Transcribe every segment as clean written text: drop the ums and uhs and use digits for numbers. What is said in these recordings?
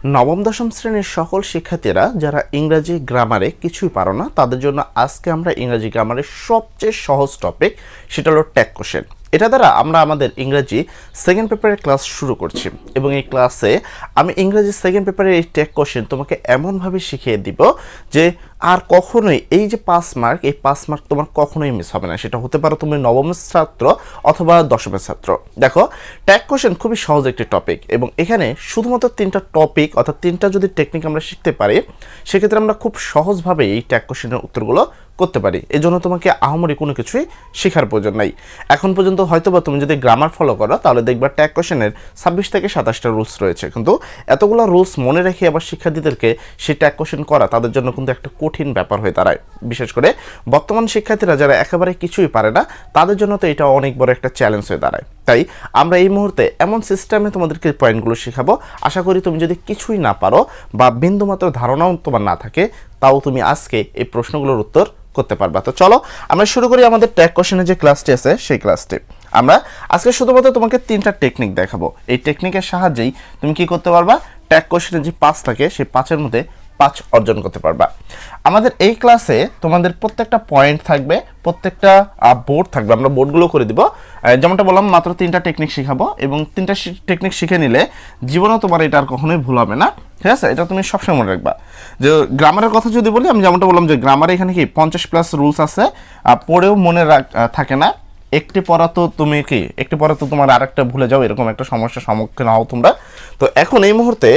নবম দশম শ্রেণীর সকল শিক্ষার্থীরা যারা ইংরাজি গ্রামারে কিছুই পারো না তাদের জন্য আজকে আমরা ইংরাজি গ্রামারের সবচেয়ে সহজ টপিক সেটা হলো ট্যাগ কোশ্চেন। এটা দ্বারা আমরা আমাদের ইংরাজি সেকেন্ড পেপারের ক্লাস শুরু করছি এবং এই ক্লাসে আমি ইংরাজি সেকেন্ড পেপারের এই ট্যাগ কোশ্চেন তোমাকে এমনভাবে শিখিয়ে দিব যে আর কখনোই এই যে 5 মার্ক, এই 5 মার্ক তোমার কখনোই মিস হবে না। সেটা হতে পারো তুমি নবমের ছাত্র অথবা দশমের ছাত্র। দেখো, ট্যাগ কোশ্চেন খুবই সহজ একটি টপিক এবং এখানে শুধুমাত্র 3টা টপিক অর্থাৎ 3টা যদি টেকনিক আমরা শিখতে পারি সেক্ষেত্রে আমরা খুব সহজভাবে এই ট্যাগ কোশ্চেনের উত্তরগুলো করতে পারি। এই জন্য তোমাকে আহামরি কোনো কিছুই শেখার প্রয়োজন নাই। এখন পর্যন্ত হয়তোবা তুমি যদি গ্রামার ফলো করো তাহলে দেখবা ট্যাগ কোশ্চেনের 26 থেকে 27টা রুলস রয়েছে, কিন্তু এতগুলো রুলস মনে রেখে আবার শিক্ষার্থীদেরকে সেই ট্যাগ কোশ্চেন করা তাদের জন্য কিন্তু একটা কঠিন ব্যাপার হয়ে দাঁড়ায়। বিশেষ করে বর্তমান শিক্ষার্থীরা যারা একেবারে কিছুই পারে না তাদের জন্য তো এটা অনেক বড় একটা চ্যালেঞ্জ হয়ে দাঁড়ায়। তাই আমরা এই মুহূর্তে এমন সিস্টেমে তোমাদেরকে পয়েন্টগুলো শেখাবো, আশা করি তুমি যদি কিছুই না পারো বা বিন্দুমাত্র ধারণাও তোমার না থাকে তাও তুমি আজকে এই প্রশ্নগুলোর উত্তর করতে পারবা। তো চলো আমরা শুরু করি আমাদের ট্যাগ কোশ্চেনের যে ক্লাসটি আছে সেই ক্লাসটি। আমরা আজকে শুধুমাত্র তোমাকে 3টা টেকনিক দেখাবো। এই টেকনিকের সাহায্যেই তুমি কি করতে পারবা, ট্যাগ কোশ্চেনের যে 5 থাকে সেই 5-এর মধ্যে 5 অর্জন করতে পারবা। আমাদের এই ক্লাসে তোমাদের প্রত্যেকটা পয়েন্ট থাকবে, প্রত্যেকটা বোর্ড থাকবে, আমরা বোর্ডগুলো করে দিব। যেমনটা বললাম মাত্র 3টা টেকনিক শেখাবো এবং 3টা টেকনিক শিখে নিলে জীবনেও তোমার এটা আর কখনোই ভুল হবে না, ঠিক আছে? এটা তুমি সবসময় মনে রাখবা। যে গ্রামারের কথা যদি বলি, আমি যেমনটা বললাম যে গ্রামারে এখানে কি 50+ রুলস আছে, পড়েও মনে থাকে না। একটি পড়া তো তোমার আরেকটা ভুলে যাও, এরকম একটা সমস্যার সম্মুখীন হও তোমরা। তো এখন এই মুহূর্তে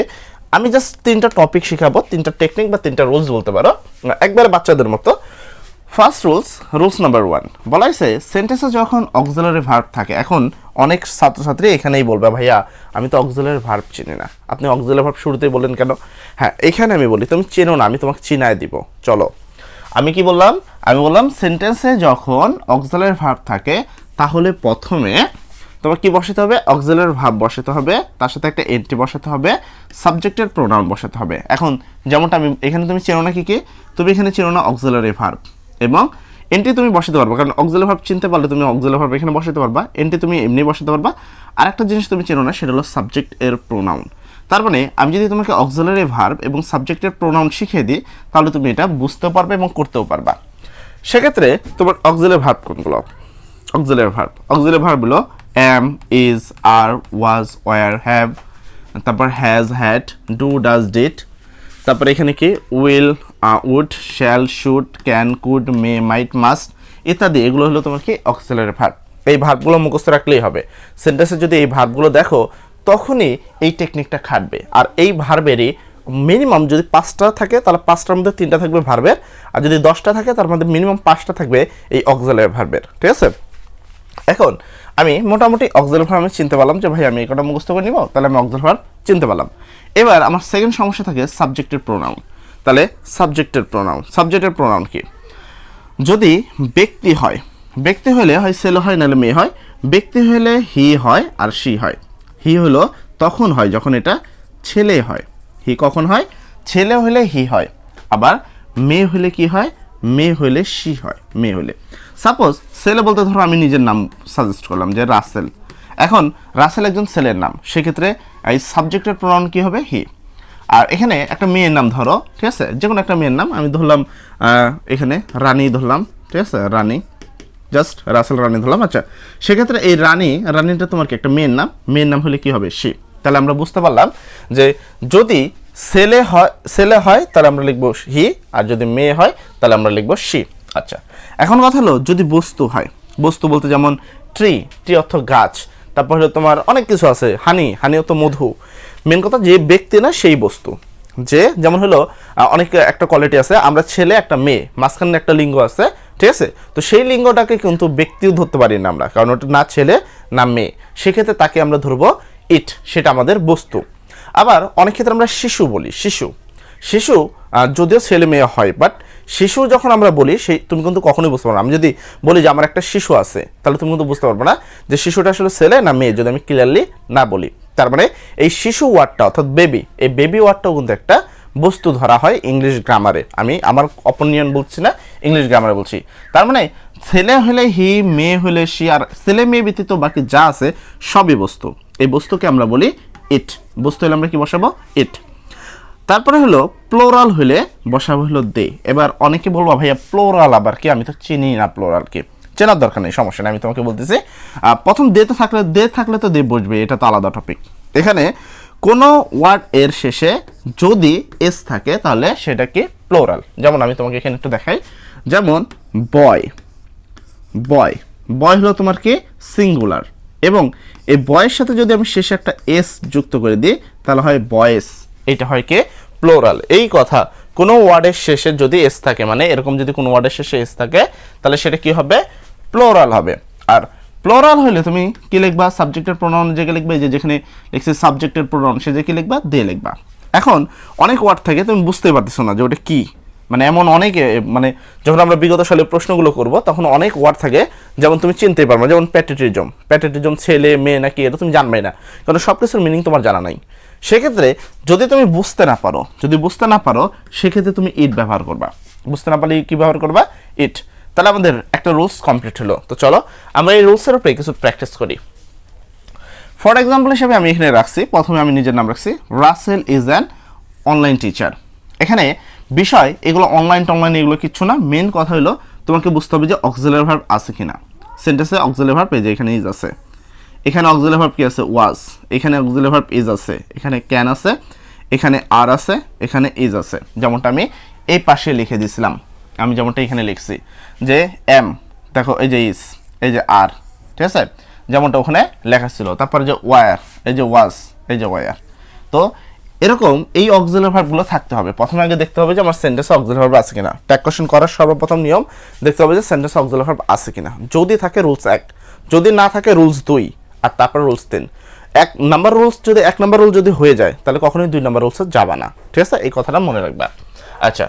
আমি জাস্ট 3টা টপিক শেখাবো, 3টা টেকনিক বা 3টা রুলস বলতে পারো, একবারে বাচ্চাদের মতো। ফার্স্ট রুলস নাম্বার 1 বলা হয়েছে সেন্টেন্সে যখন অক্সিলারি ভার্ব থাকে। এখন অনেক ছাত্রছাত্রী এখানেই বলবে ভাইয়া আমি তো অক্সিলারি ভার্ব চিনি না, আপনি অক্সিলারি ভার্ব শুরুতেই বললেন কেন? হ্যাঁ, এখানে আমি বলি তুমি চেনো না, আমি তোমাকে চিনায় দিব। চলো, আমি কি বললাম? আমি বললাম সেন্টেন্সে যখন অক্সিলারি ভার্ব থাকে তাহলে প্রথমে তোমার কি বসাতে হবে? অক্সিলারি ভার্ব বসাতে হবে, তার সাথে একটা এন্টি বসাতে হবে, সাবজেক্টের প্রোনাউন বসাতে হবে। এখন যেমনটা আমি এখানে, তুমি চেনো না কি তুমি এখানে চেনো না অক্সিলারি ভার্ব, এবং এন্টি তুমি বসাতে পারবা, কারণ অক্সিলারি ভার্ব চিনতে পারলে তুমি অক্সিলারি ভার্ব এখানে বসাতে পারবা, এন্টি তুমি এমনি বসাতে পারবা। আর একটা জিনিস তুমি চেনো না, সেটা হলো সাবজেক্ট এর প্রোনাউন। তার মানে আমি যদি তোমাকে অক্সিলারি ভার্ব এবং সাবজেক্টের প্রোনাউন শিখিয়ে দিই তাহলে তুমি এটা বুঝতেও পারবে এবং করতেও পারবা। সেক্ষেত্রে তোমার অক্সিলারি ভার্ব কোনগুলো? অক্সিলারি ভার্ব হলো am, is, are, was, were, have, তারপর has, had, do, does, did, তারপর এখানে কি will, would, shall, should, can, could, may, might, must ইত্যাদি। এগুলো হলো তোমার কি অক্সিলারি ভার্ব। এই ভার্বগুলো মুখস্থ রাখলেই হবে। সেন্টেন্সে যদি এই ভার্বগুলো দেখো তখনই এই টেকনিকটা খাটবে। আর এই ভার্বেরই মিনিমাম যদি 5টা থাকে তাহলে 5টার মধ্যে 3টা থাকবে ভার্বের, আর যদি 10টা থাকে তার মধ্যে মিনিমাম 5টা থাকবে এই অক্সিলারি ভার্বের, ঠিক আছে? এখন আমি মোটামুটি অক্সিলারি ভার্ব আমি চিনতে পারলাম যে ভাই আমি এটা মুখস্থ করে নিব, তাহলে আমি অক্সিলারি ভার্ব চিনতে পারলাম। এবার আমার সেকেন্ড সমস্যা থাকে সাবজেক্টের প্রোনাউন। তাহলে সাবজেক্টের প্রোনাউন কি? যদি ব্যক্তি হয়, ব্যক্তি হলে হয় ছেলে হয় নাহলে মেয়ে হয়। ব্যক্তি হলে হি হয় আর সি হয়। হি হলো তখন হয় যখন এটা ছেলে হয়। হি কখন হয়? ছেলে হলে হি হয়। আবার মেয়ে হলে কি হয়? মেয়ে হলে সি হয়। মেয়ে হলে সাপোজ ছেলে বলতে ধরো আমি নিজের নাম সাজেস্ট করলাম যে রাসেল। এখন রাসেল একজন ছেলের নাম, সেক্ষেত্রে এই সাবজেক্টের প্রোনাউন কি হবে? হি। আর এখানে একটা মেয়ের নাম ধরো, ঠিক আছে, যে কোনো একটা মেয়ের নাম আমি ধরলাম, এখানে রানী ধরলাম, ঠিক আছে, রানী, জাস্ট রাসেল রানী ধরলাম। আচ্ছা, সেক্ষেত্রে এই রানীটা তোমার কি একটা মেয়ের নাম হলে কি হবে? সি। তাহলে আমরা বুঝতে পারলাম যে যদি ছেলে হয় তাহলে আমরা লিখবো হি, আর যদি মেয়ে হয় তাহলে আমরা লিখবো সি। আচ্ছা, এখন কথা হলো যদি বস্তু হয়, বস্তু বলতে যেমন ট্রি অর্থ গাছ, তারপর হলো তোমার অনেক কিছু আছে, হানি অর্থ মধু। মেন কথা যে ব্যক্তি না সেই বস্তু। যে যেমন হলো অনেক একটা কোয়ালিটি আছে, আমরা ছেলে একটা মেয়ে, মাঝখানে একটা লিঙ্গ আছে, ঠিক আছে? তো সেই লিঙ্গটাকে কিন্তু ব্যক্তিও ধরতে পারি না আমরা, কারণ ওটা না ছেলে না মেয়ে। সেক্ষেত্রে তাকে আমরা ধরবো ইট, সেটা আমাদের বস্তু। আবার অনেক ক্ষেত্রে আমরা শিশু বলি, শিশু যদিও ছেলে মেয়ে হয়, বাট শিশু যখন আমরা বলি সেই তুমি কিন্তু কখনোই বুঝতে পারবে না। আমি যদি বলি যে আমার একটা শিশু আছে তাহলে তুমি কিন্তু বুঝতে পারবে না যে শিশুটা আসলে ছেলে না মেয়ে, যদি আমি ক্লিয়ারলি না বলি। তার মানে এই শিশু ওয়ার্ডটা অর্থাৎ বেবি, এই বেবি ওয়ার্ডটাও কিন্তু একটা বস্তু ধরা হয় ইংলিশ গ্রামারে। আমি আমার অপিনিয়ন বলছি না, ইংলিশ গ্রামারে বলছি। তার মানে ছেলে হলে হি, মেয়ে হলে সি, আর ছেলে মেয়ে ব্যতীত বাকি যা আছে সবই বস্তু। এই বস্তুকে আমরা বলি ইট। বস্তু হলে আমরা কি বসাবো? ইট। তারপরে হলো প্লোরাল হলে বসাবো হলো দে। এবার অনেকে বলবো ভাইয়া প্লোরাল আবার কি, আমি তো চিনি না প্লোরাল কি। চেনার দরকার নেই, সমস্যা নেই, আমি তোমাকে বলতেছি প্রথম দে থাকলে তো দে বসবে, এটা তো আলাদা টপিক। এখানে কোনো ওয়ার্ড এর শেষে যদি এস থাকে তাহলে সেটা কি প্লোরাল। যেমন আমি তোমাকে এখানে একটু দেখাই, যেমন বয়, বয় বয় হলো তোমার কি সিঙ্গুলার, এবং এই বয়ের সাথে যদি আমি শেষে একটা এস যুক্ত করে দিই তাহলে হয় বয়েস, এটা হয় কি প্লোরাল। এই কথা, কোনো ওয়ার্ডের শেষে যদি এস থাকে, মানে এরকম যদি কোনো ওয়ার্ডের শেষে এস থাকে তাহলে সেটা কি হবে প্লোরাল হবে। আর প্লোরাল হলে তুমি কি লিখবা, সাবজেক্টের প্রোনাউন জায়গায় লিখবে, যে যেখানে লিখছে সাবজেক্টের প্রোনাউন সে যে কি লিখবা দে লিখবা। এখন অনেক ওয়ার্ড থাকে তুমি বুঝতে পারতেছো না যে ওটা কি, মানে এমন অনেকে, মানে যখন আমরা বিগত সালে প্রশ্নগুলো করব তখন অনেক ওয়ার্ড থাকে যেমন তুমি চিনতেই পারবে, যেমন প্যাটেটিজম, প্যাটেটিজম ছেলে মেয়ে নাকি এটা তুমি জানবেই না, কারণ সব কিছুর মিনিং তোমার জানা নাই। সেক্ষেত্রে যদি তুমি বুঝতে না পারো সেক্ষেত্রে তুমি ইট ব্যবহার করবা, বুঝতে না পারলে কি ব্যবহার করবা ইট। তাহলে আমাদের একটা রুলস কমপ্লিট হলো। তো চলো আমরা এই রুলসের উপরে কিছু প্র্যাকটিস করি। ফর এক্সাম্পল হিসেবে আমি এখানে রাখছি, প্রথমে আমি নিজের নাম রাখছি, Rasel is an online teacher. এখানে বিষয় এগুলো অনলাইন এগুলো কিচ্ছু না, মেন কথা হলো তোমাকে বুঝতে হবে যে অক্সিলারি ভার্ব আছে কিনা সেন্টেন্সে। অক্সিলারি ভার্ব এই যে এখানে ইজ আছে, এখানে অক্সিলারি ভার্ব কি আছে ওয়াজ, এখানে অক্সিলারি ভার্ব ইজ আছে, এখানে ক্যান আছে, এখানে আর আছে, এখানে ইজ আছে। যেমনটা আমি এই পাশে লিখে দিয়েছিলাম, আমি যেমনটা এখানে লিখছি যে এম, দেখো এই যে ইজ, এই যে আর, ঠিক আছে, যেমনটা ওখানে লেখা ছিল। তারপরে যে ওয়ার, এই যে ওয়াজ, এই যে ওয়ার। তো এরকম এই অক্সিলারি ভার্বগুলো থাকতে হবে। প্রথমে আগে দেখতে হবে যে আমার সেন্টেন্সে অক্সিলারি ভার্ব আছে কিনা। ট্যাগ কোশ্চেন করার সর্বপ্রথম নিয়ম দেখতে হবে যে সেন্টেন্সে অক্সিলারি ভার্ব আছে কিনা। যদি থাকে রুলস 1, যদি না থাকে রুলস 2, আর তারপর রুলস 3। এক নাম্বার রুল যদি হয়ে যায় তাহলে কখনোই 2 নাম্বার রুলসে যাবা না, ঠিক আছে, এই কথাটা মনে রাখবা। আচ্ছা,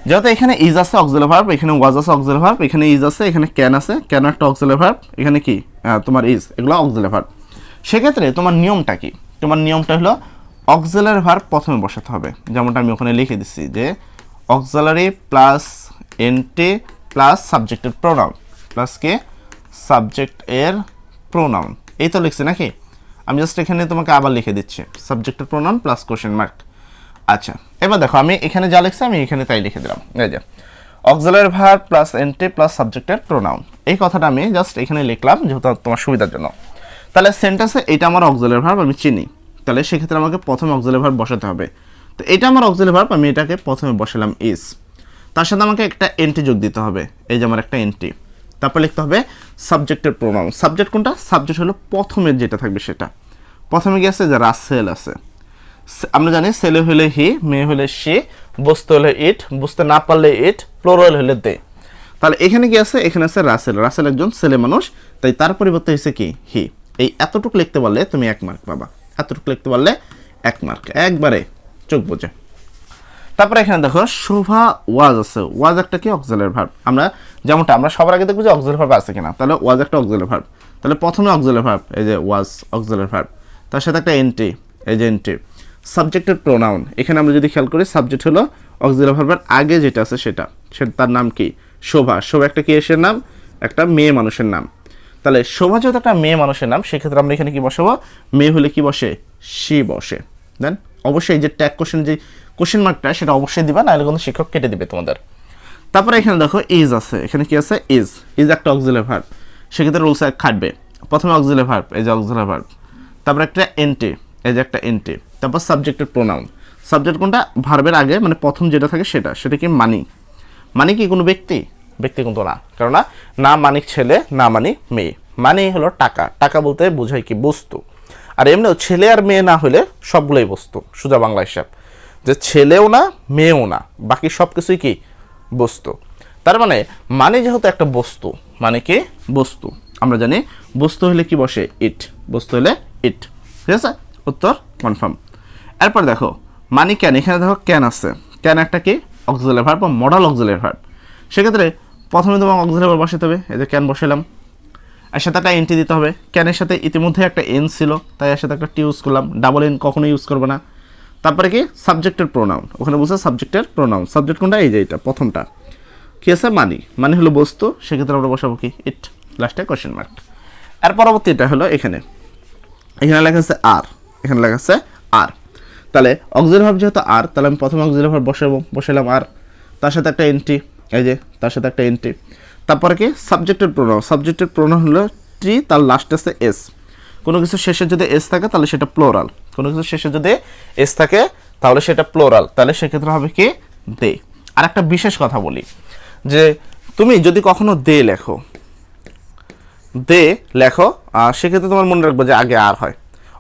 যেহেতু এখানে ইজ আছে অক্সিলারি ভার্ব, এখানে ওয়াজ আছে অক্সিলারি ভার্ব, এখানে ইজ আছে, এখানে ক্যান আছে, ক্যান একটা অক্সিলারি ভার্ব, এখানে কি তোমার ইজ, এগুলো অক্সিলারি ভার্ব। সেক্ষেত্রে তোমার নিয়মটা কি, তোমার নিয়মটা হলো অক্সিলারি ভার্ব প্রথমে বসাতে হবে। যেমনটা আমি ওখানে লিখে দিচ্ছি যে অক্সিলারি প্লাস এনটি প্লাস সাবজেক্টের প্রোনাউন প্লাস কে সাবজেক্ট এর প্রোনাউন, এই তো লিখছি নাকি। আমি জাস্ট এখানে তোমাকে আবার লিখে দিচ্ছি সাবজেক্টের প্রোনাউন প্লাস কোশ্চেন মার্ক। আচ্ছা, এবার দেখো আমি এখানে যা লিখছি আমি এখানে তাই লিখে দিলাম, এই যে auxiliary verb plus N T plus সাবজেক্টের প্রোনাউন। এই কথাটা আমি জাস্ট এখানে লিখলাম যেহেতু তোমার সুবিধার জন্য। তাহলে সেন্টেন্সে এটা আমার অক্সিলারি ভার্ব আমি চিনি, তাহলে সেক্ষেত্রে আমাকে প্রথমে অক্সিলারি ভার্ব বসাতে হবে। তো এটা আমার অক্সিলারি ভার্ব, আমি এটাকে প্রথমে বসালাম ইজ, তার সাথে আমাকে একটা এনটি যোগ দিতে হবে, এই যে আমার একটা এনটি। তারপর লিখতে হবে সাবজেক্টের প্রোনাউন। সাবজেক্ট কোনটা, সাবজেক্ট হলো প্রথমে যেটা থাকবে সেটা। প্রথমে কি আছে যে রাসেল আছে, আমরা জানি ছেলে হলে হি, মেয়ে হলে সে, বসতে হলে ইট, বুঝতে না পারলে ইট, প্লোরাল হলে দে। তাহলে এখানে কি আছে, এখানে আছে রাসেল, রাসেল একজন ছেলে মানুষ, তাই তার পরিবর্তে হয়েছে কি হি। এই এতটুকু লিখতে পারলে তুমি 1 মার্ক পাবা, এতটুকু লিখতে পারলে 1 মার্ক, একবারে চোখ বোঝে। তারপরে এখানে দেখো শোভা ওয়াজ আছে, ওয়াজ একটা কি অক্সিলারি ভার্ব। যেমনটা আমরা সবার আগে দেখবো যে অক্সিলারি ভার্ব আছে কিনা, তাহলে ওয়াজ একটা অক্সিলারি ভার্ব। তাহলে প্রথমে অক্সিলারি ভার্ব এই যে ওয়াজ অক্সিলারি ভার্ব, তার সাথে একটা এনটি, এই যে এনটি। সাবজেক্টের প্রোনাউন, এখানে আমরা যদি খেয়াল করি সাবজেক্ট হলো অক্সিলারি ভার্বের আগে যেটা আছে সেটা তার নাম কি শোভা। শোভা একটা কি এসের নাম, একটা মেয়ে মানুষের নাম। তাহলে শোভা যেহেতু একটা মেয়ে মানুষের নাম, সেক্ষেত্রে আমরা এখানে কি বসাবো, মেয়ে হলে কি বসে সি বসে। দেন অবশ্যই যে ট্যাগ কোশ্চেন যে কোশ্চেন মার্কটা সেটা অবশ্যই দিবা, নাহলে কিন্তু শিক্ষক কেটে দিবে তোমাদের। তারপরে এখানে দেখো ইজ আছে, এখানে কি আছে ইজ, ইজ একটা অক্সিলারি ভার্ব, সেক্ষেত্রে রুলস খাটবে। প্রথমে অক্সিলারি ভার্ব, এই যে অক্সিলারি ভার্ব, তারপর একটা এনটি, এই যে একটা এনটি, তারপর সাবজেক্টের প্রোনাউন। সাবজেক্ট কোনটা, ভার্বের আগে মানে প্রথম যেটা থাকে সেটা কি মানি। মানি কি কোনো ব্যক্তি কিন্তু না, কারণ না মানি ছেলে, না মানি মেয়ে, মানি হলো টাকা। টাকা বলতে বোঝায় কি বস্তু। আর এমনিও ছেলে আর মেয়ে না হলে সবগুলোই বস্তু, সোজা বাংলা হিসাব যে ছেলেও না মেয়েও না, বাকি সব কিছুই কি বস্তু। তার মানে মানি যেহেতু একটা বস্তু, মানে কি বস্তু, আমরা জানি বস্তু হলে কি বসে ইট, বস্তু হলে ইট, ঠিক আছে, উত্তর কনফার্ম। এরপর দেখো মানি ক্যান, এখানে দেখো ক্যান আছে, ক্যান একটা কি অক্সিলারি ভার্ব বা মডাল অক্সিলারি ভার্ব। সেক্ষেত্রে প্রথমে তোমার অক্সিলারি ভার্ব বসাতে হবে, এই যে ক্যান বসালাম, এর সাথে একটা এনটি দিতে হবে। ক্যানের সাথে ইতিমধ্যে একটা এন ছিল, তাই এর সাথে একটা টি ইউজ করলাম, ডাবল এন কখনো ইউজ করবে না। তারপরে কি সাবজেক্টের প্রোনাউন, ওখানে বলছে সাবজেক্টের প্রোনাউন। সাবজেক্ট কোনটা, এই যে এটা প্রথমটা কি আছে মানি, মানি হলো বস্তু, সেক্ষেত্রে আমরা বসাবো কি ইট, লাস্টে কোশ্চেন মার্ক। এর পরবর্তী এটা হলো এখানে লেখা আছে আর, এখানে লেখা আছে আর। তাহলে অক্সিলারি ভার্ব যেহেতু আর, তাহলে আমি প্রথমে অক্সিলারি ভার্ব বসালাম আর, তার সাথে একটা এনটি, এই যে তার সাথে একটা এনটি। তারপরে কি সাবজেক্টের প্রোনাউন, সাবজেক্টের প্রোনাউন হলো টি, তার লাস্টে আছে এস। কোনো কিছু শেষে যদি এস থাকে তাহলে সেটা প্লোরাল, কোনো কিছু শেষে যদি এস থাকে তাহলে সেটা প্লোরাল, তাহলে সেক্ষেত্রে হবে কি দে। আর একটা বিশেষ কথা বলি, যে তুমি যদি কখনো দে লেখো, সেক্ষেত্রে তোমার মনে রাখবে যে আগে আর হয়,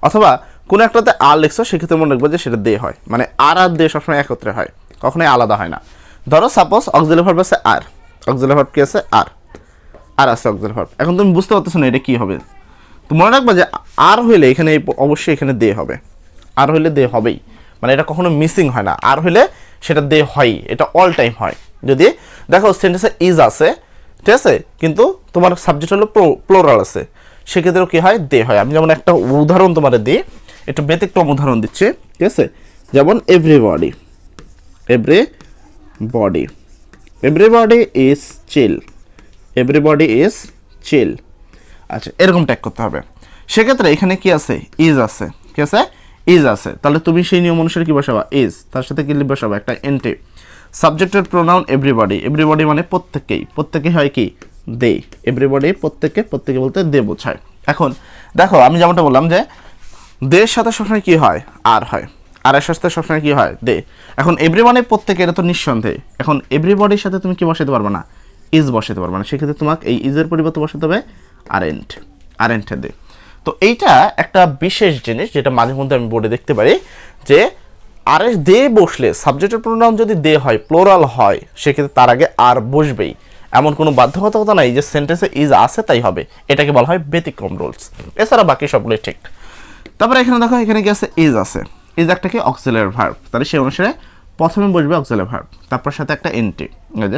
অথবা কোনো একটাতে আর লিখছো সেক্ষেত্রে মনে রাখবে যে সেটা দে হয়, মানে আর আর দে সবসময় একত্রে হয়, কখনোই আলাদা হয় না। ধরো সাপোজ অক্সিলারি ভার্ব আছে আর, অক্সিলারি ভার্ব কি আছে আর আছে অক্সিলারি ভার্ব। এখন তুমি বুঝতে পারতেছো না এটা কি হবে, তো মনে রাখবা যে আর হইলে এখানে অবশ্যই এখানে দে হবে, আর হইলে দে হবেই, মানে এটা কখনো মিসিং হয় না, আর হইলে সেটা দে হয়, এটা অল টাইম হয়। যদি দেখো সেন্টেন্সে ইজ আছে, ঠিক আছে, কিন্তু তোমার সাবজেক্ট হলো প্লোরাল আছে, সেক্ষেত্রেও কি হয় দে হয়। আমি যেমন একটা উদাহরণ তোমার দিই, একটু ব্যতিক্রম উদাহরণ দিচ্ছি, ঠিক আছে, যেমন everybody, everybody is chill, everybody is chill. আচ্ছা, এরকম ট্যাগ করতে হবে। সেক্ষেত্রে এখানে কি আছে, ইজ আছে, কি আছে, ইজ আছে, তাহলে তুমি সেই নিয়ম অনুসারে কি বসাবা, ইজ, তার সাথে কি বসাবা, একটা এন্টি। সাবজেক্টের প্রোনাউন এভরিবডি, এভরিবডি মানে প্রত্যেকেই হয় কি দে, এভরিবডি প্রত্যেকে বলতে দে বোঝায়। এখন দেখো আমি যেমনটা বললাম যে দের সাথে সবসময় কি হয়, আর হয়, আর এর সাথে সবসময় কি হয় দে। এখন এভরি মানে প্রত্যেকে, এটা তো নিঃসন্দেহে। এখন এভরিবডির সাথে তুমি কি বসাতে পারবে না, ইজ বসাতে পারবে না, সেক্ষেত্রে তোমাকে এই ইজের পরিবর্তে বসাতে হবে আরেন্ট দে। তো এইটা একটা বিশেষ জিনিস যেটা মাঝে মধ্যে আমি বোর্ডে দেখতে পারি, যে আর দে বসলে সাবজেক্টের প্রোনাউন যদি দে হয়, প্লোরাল হয়, সেক্ষেত্রে তার আগে আর বসবেই, এমন কোনো বাধ্যবাধকতা নাই যে সেন্টেন্সে ইজ আছে তাই হবে, এটাকে বলা হয় ব্যতিক্রম রুলস, এছাড়া বাকি সবগুলোই ঠিক। তারপরে এখানে দেখো, এখানে কি আছে, ইজ আছে, ইজ একটা কি অক্সিলারি ভার্ব, তাহলে সেই অনুসারে প্রথমে বসবে অক্সিলারি ভার্ব, তারপর সাথে একটা এন্টি,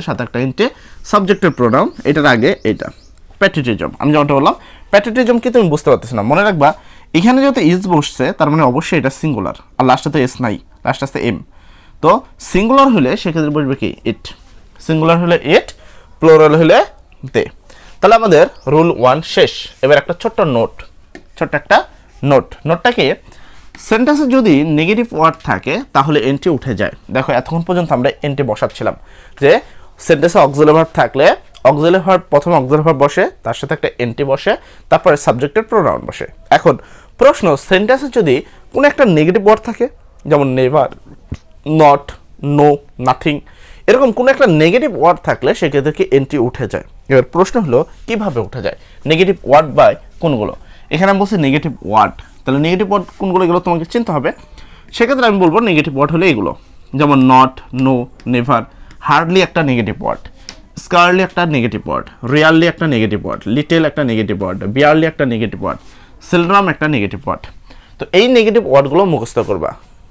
সাথে একটা এন্টি, সাবজেক্টের প্রোনাউন, এটার আগে এটা প্যাট্রিটিজম। আমি যেমনটা বললাম, প্যাট্রিটিজম কি তুমি বুঝতে পারতেছ না, মনে রাখবা এখানে যেহেতু ইজ বসছে তার মানে অবশ্যই এটা সিঙ্গুলার, আর লাস্টে তো এস নাই, লাস্ট আছে এম। তো সিঙ্গুলার হলে সেক্ষেত্রে বসবে কি ইট, সিঙ্গুলার হলে ইট, প্লোরাল হলে দে। তাহলে আমাদের রুল 1 শেষ। এবার একটা ছোট্ট একটা নোটটা কি, সেন্টেন্সে যদি নেগেটিভ ওয়ার্ড থাকে তাহলে এন্টি উঠে যায়। দেখো এতক্ষণ পর্যন্ত আমরা এন্টি বসাচ্ছিলাম, যে সেন্টেন্সে অক্সিলারি ভার্ব থাকলে অক্সিলারি ভার্ব প্রথমে অক্সিলারি ভার্ব বসে, তার সাথে একটা এন্টি বসে, তারপরে সাবজেক্টের প্রোনাউন বসে। এখন প্রশ্ন, সেন্টেন্সে যদি কোনো একটা নেগেটিভ ওয়ার্ড থাকে, যেমন নেভার, নট, নো, নাথিং, এরকম কোনো একটা নেগেটিভ ওয়ার্ড থাকলে সেক্ষেত্রে কি এন্টি উঠে যায়। এবার প্রশ্ন হলো কিভাবে উঠে যায়, নেগেটিভ ওয়ার্ড বাই কোনগুলো। এখানে আমি বলছি নেগেটিভ ওয়ার্ড, তাহলে নেগেটিভ ওয়ার্ড কোনগুলো এগুলো তোমাকে চিনতে হবে। সেক্ষেত্রে আমি বলবো নেগেটিভ ওয়ার্ড হলে এগুলো, যেমন নট, নো, নেভার, হার্ডলি একটা নেগেটিভ ওয়ার্ড, স্কারলি একটা নেগেটিভ ওয়ার্ড, রিয়ারলি একটা নেগেটিভ ওয়ার্ড, লিটেল একটা নেগেটিভ ওয়ার্ড, বিয়ারলি একটা নেগেটিভ ওয়ার্ড, সেলড্রাম একটা নেগেটিভ ওয়ার্ড। তো এই নেগেটিভ ওয়ার্ডগুলো মুখস্থ করবা।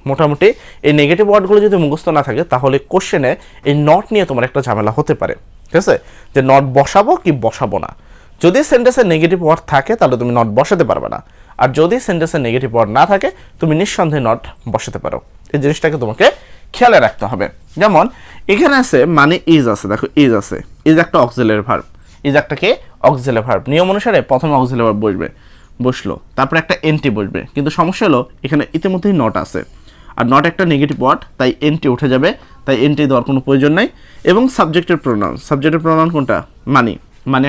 মোটামুটি এই নেগেটিভ ওয়ার্ডগুলো যদি মুখস্থ না থাকে তাহলে কোশ্চেনে এই নট নিয়ে তোমার একটা ঝামেলা হতে পারে, ঠিক আছে, যে নট বসাবো কি বসাবো না। যদি সেন্টেন্সে নেগেটিভ ওয়ার্ড থাকে তাহলে তুমি নট বসাতে পারবে না, আর যদি সেন্টেন্সে নেগেটিভ ওয়ার্ড না থাকে তুমি নিঃসন্দেহে নট বসাতে পারো। এই জিনিসটাকে তোমাকে খেয়ালে রাখতে হবে। যেমন এখানে আছে মানে ইজ আছে, দেখো ইজ আছে, ইজ একটা অক্সিলারি ভার্ব, ইজ একটা কি অক্সিলারি ভার্ব, নিয়ম অনুসারে প্রথমে অক্সিলারি ভার্ব বসলো, তারপরে একটা এনটি বসবে, কিন্তু সমস্যা হলো এখানে ইতিমধ্যেই নট আছে, আর নট একটা নেগেটিভ ওয়ার্ড, তাই এনটি উঠে যাবে, তাই এনটি দেওয়ার কোনো প্রয়োজন নাই। এবং সাবজেক্টের প্রোনাউন কোনটা, মানি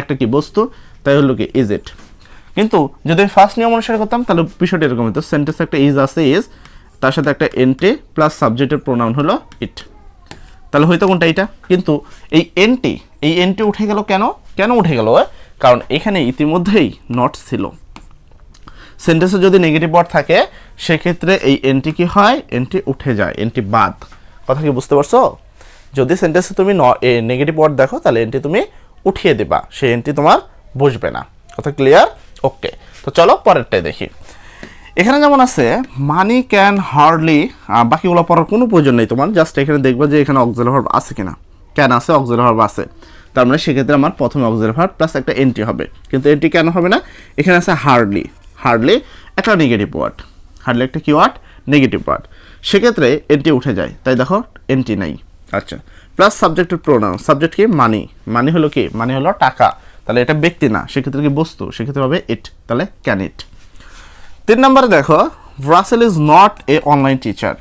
একটা কি বস্তু, তাই হলো কি ইজ ইট। কিন্তু যদি ফার্স্ট নিয়ম অনুসারে করতাম তাহলে বিষয়টা এরকম হতো, সেন্টেন্সে একটা ইজ আছে, ইজ, তার সাথে একটা এনটি প্লাস সাবজেক্টের প্রোনাউন হলো ইট, তাহলে হয়তো কোনটা এটা। কিন্তু এই এনটি উঠে গেল, কেন উঠে গেল, কারণ এখানে ইতিমধ্যেই নট ছিল। সেন্টেন্সে যদি নেগেটিভ ওয়ার্ড থাকে সেক্ষেত্রে এই এনটি কি হয়, এনটি উঠে যায়, এনটি বাদ। কথা কি বুঝতে পারছো? যদি সেন্টেন্সে তুমি নেগেটিভ ওয়ার্ড দেখো তাহলে এনটি তুমি উঠিয়ে দেবা, সেই এনটি তোমার বসবে না। কথা ক্লিয়ার? ওকে, তো চলো পরেরটাই দেখি। এখানে যেমন আছে মানি ক্যান হার্ডলি, বাকিগুলো পড়ার কোনো প্রয়োজন নেই তোমার, জাস্ট এখানে দেখবা যে এখানে অক্সিলারি ভার্ব আছে কিনা, ক্যান আছে, অক্সিলারি ভার্ব আছে, তার মানে সেক্ষেত্রে আমার প্রথমে অক্সিলারি ভার্ব প্লাস একটা এনটি হবে। কিন্তু এনটি কেন হবে না, এখানে আছে হার্ডলি একটা নেগেটিভ ওয়ার্ড, হার্ডলি একটা কি ওয়ার্ড, নেগেটিভ ওয়ার্ড, সেক্ষেত্রে এনটি উঠে যায়, তাই দেখো এনটি নাই। আচ্ছা, প্লাস সাবজেক্টের প্রোনাউন, সাবজেক্ট কি মানি হলো কি, মানি হলো টাকা, তাহলে এটা ব্যক্তি না, সেক্ষেত্রে কি বস্তু, সেক্ষেত্রে হবে ইট, তাহলে ক্যান ইট। 3 নম্বরে দেখো Rasel is not a online teacher,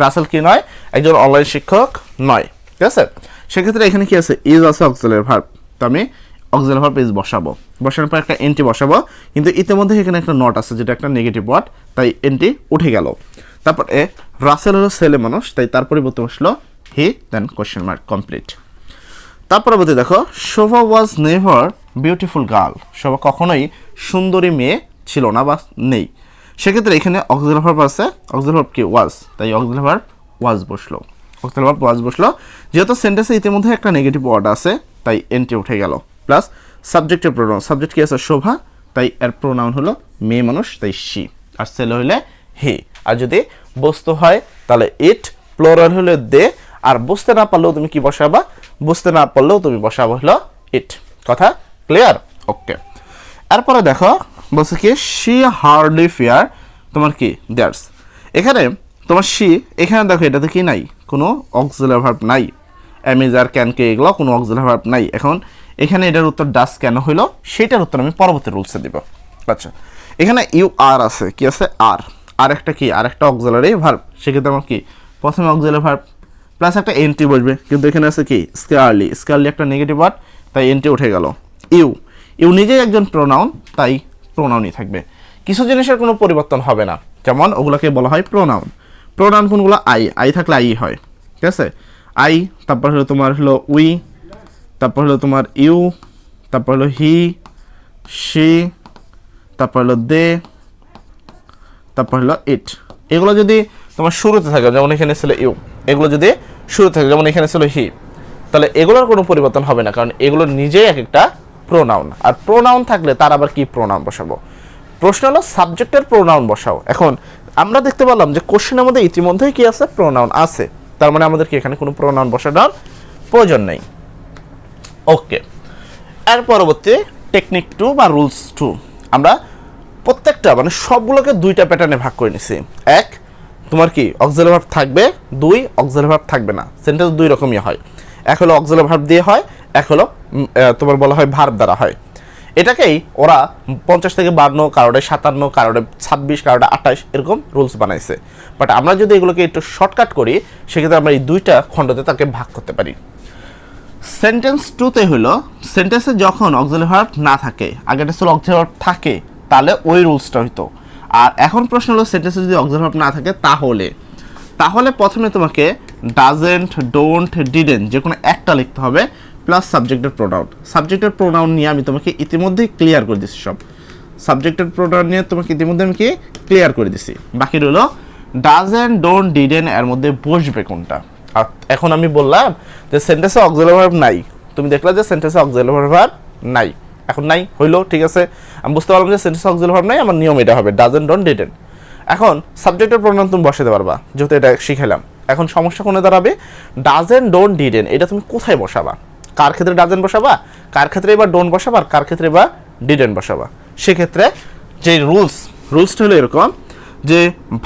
Rasel কি নয়, একজন অনলাইন শিক্ষক নয়। ঠিক আছে, সেক্ষেত্রে এখানে কি আছে, ইজ আছে অক্সিলারি ভার্ব, তো আমি অক্সিলারি ভার্ব ইজ বসাবো, বসানোর পর একটা এনটি বসাবো, কিন্তু ইতিমধ্যে এখানে একটা নট আছে যেটা একটা নেগেটিভ ওয়ার্ড, তাই এনটি উঠে গেল। তারপরে রাসেল হলো ছেলে মানুষ, তাই তার পরিবর্তে বসলো হি, দেন কোশ্চেন মার্ক, কমপ্লিট। তার পরবর্তী দেখো, শোভা ওয়াজ নেভার বিউটিফুল গার্ল, শোভা কখনোই সুন্দরী মেয়ে ছিল না বা নেই। সেক্ষেত্রে এখানে অক্সিলারি ভার্ব আছে, অক্সিলারি ভার্ব কি ওয়াজ, তাই অক্সিলারি ভার্ব ওয়াজ বসলো, অক্সিলারি ভার্ব ওয়াজ বসলো। যেহেতু সেন্টেন্সে ইতিমধ্যে একটা নেগেটিভ ওয়ার্ড আছে তাই এনটি উঠে গেল, প্লাস সাবজেক্টের প্রোনাউন, সাবজেক্ট কি আছে শোভা, তাই এর প্রোনাউন হলো মেয়ে মানুষ, তাই শি, আর ছেলে হইলে হি। আর যদি বস্তু হয় তাহলে ইট, প্লোরাল হলে দে, আর বুঝতে না পারলেও তুমি কি বসাবা, বুঝতে না পারলেও তুমি বসাবো হলো ইট। কথা ক্লিয়ার? ওকে। এরপরে দেখো বলছে কি, শি হার্ডলি ফিয়ার, তোমার কি দ্যাটস, এখানে তোমার শি, এখানে দেখো এটাতে কি নাই, কোনো অক্সিলারি ভার্ব নাই, অ্যামিজ আর ক্যান কে এগুলো কোনো অক্সিলারি ভার্ব নাই। এখন এখানে এটার উত্তর ডাস কেন হইলো, সেটার উত্তর আমি পরবর্তী রুলসে দিব। আচ্ছা, এখানে ইউ আর আছে, কি আছে আর একটা কি, আর একটা অক্সিলারি ভার্ব, সেক্ষেত্রে আমার কি প্রথমে অক্সিলারি ভার্ব প্লাস একটা এনটি বসবে, কিন্তু এখানে আছে কি স্কারলি একটা নেগেটিভ ওয়ার্ড, তাই এনটি উঠে গেল। ইউ নিজেই একজন প্রোনাউন, তাই প্রোনাউনই থাকবে, কিছু জিনিসের কোনো পরিবর্তন হবে না, যেমন ওগুলোকে বলা হয় প্রোনাউন কোনগুলো, আই থাকলে আই হয়, ঠিক আছে, আই, তারপর হলো তোমার হলো উই, তারপর হলো তোমার ইউ, তারপর হলো হি, শি, তারপর হলো দে, তারপর হলো ইট। এগুলো যদি তোমার শুরুতে থাকে, যেমন এখানে ছিল ইউ, এগুলো যদি শুরু থাকে, যেমন এখানে ছিল হি, তাহলে এগুলোর কোনো পরিবর্তন হবে না, কারণ এগুলো নিজেই এক একটা প্রোনাউন। আর প্রোনাউন থাকলে তার আবার কি প্রোনাউন বসাবো, প্রশ্ন হলো সাবজেক্টের প্রোনাউন বসাও। এখন আমরা দেখতে পেলাম যে কোশ্চেনের মধ্যে ইতিমধ্যেই কি আছে, প্রোনাউন আছে, তার মানে আমাদের কি এখানে কোনো প্রোনাউন বসানোর প্রয়োজন নেই। ওকে, এর পরবর্তী টেকনিক 2 বা রুলস 2, আমরা প্রত্যেকটা মানে সবগুলোকে দুইটা প্যাটার্নে ভাগ করে নিছি। এক, তোমার কি অক্সিলারি ভার্ব থাকবে, দুই অক্সিলারি ভার্ব থাকবে না। সেন্টেন্স দুই রকমই হয়, এক হলো অক্সিলারি ভার্ব দিয়ে হয়, এক হলো তোমার বলা হয় ভার্ব দ্বারা হয়। এটাকেই ওরা 50 থেকে 52, কারোটা 57, কারোটা 26, কারোটা 28 এরকম রুলস বানাইছে। বাট আমরা যদি এগুলোকে একটু শর্টকাট করি, সেক্ষেত্রে আমরা এই দুইটা খণ্ডতে তাকে ভাগ করতে পারি। সেন্টেন্স 2তে হলো সেন্টেন্সে যখন অক্সিলারি ভার্ব না থাকে, আগেটা ছিল অক্সিলারি ভার্ব থাকে, তাহলে ওই রুলসটা হইতো। আর এখন প্রশ্ন হলো সেন্টেন্সে যদি অক্সিলারি ভার্ব না থাকে তাহলে প্রথমে তোমাকে ডাজেন্ট, ডোন্ট, ডিডেন্ট যে কোনো একটা লিখতে হবে, প্লাস সাবজেক্টের প্রোনাউন নিয়ে আমি তোমাকে ইতিমধ্যেই ক্লিয়ার করে দিচ্ছি। সব সাবজেক্টের প্রোনাউন নিয়ে তোমাকে ইতিমধ্যে আমি কি ক্লিয়ার করে দিছি। বাকি রইল ডাজেন্ট, ডোন্ট, ডিডেন্ট এর মধ্যে বসবে কোনটা। আর এখন আমি বললাম যে সেন্টেন্সে অক্সিলারি ভার্ব নাই, তুমি দেখলা যে সেন্টেন্সে অক্সিলারি ভার্ব নাই, এখন নাই হইলো, ঠিক আছে, আমি বুঝতে পারলাম যে সেন্টেন্সে অক্সিলারি ভার্ব নাই, আমার নিয়ম এটা হবে ডাজেন্ট, ডোন্ট, ডিডেন্ট। এখন সাবজেক্টের প্রোনাউন তুমি বসাতে পারবা, যেহেতু এটা শিখাইলাম। এখন সমস্যা কোনে দাঁড়াবে, ডাজেন্ট, ডোন্ট, ডিডেন্ট এটা তুমি কোথায় বসাবা, কার ক্ষেত্রে ডাজেন্ট বসাবা, কার ক্ষেত্রে এবার ডোন্ট বসাবা, আর কার ক্ষেত্রে এবার ডিডেন্ট বসাবা। সেক্ষেত্রে যে রুলসটা হলো এরকম যে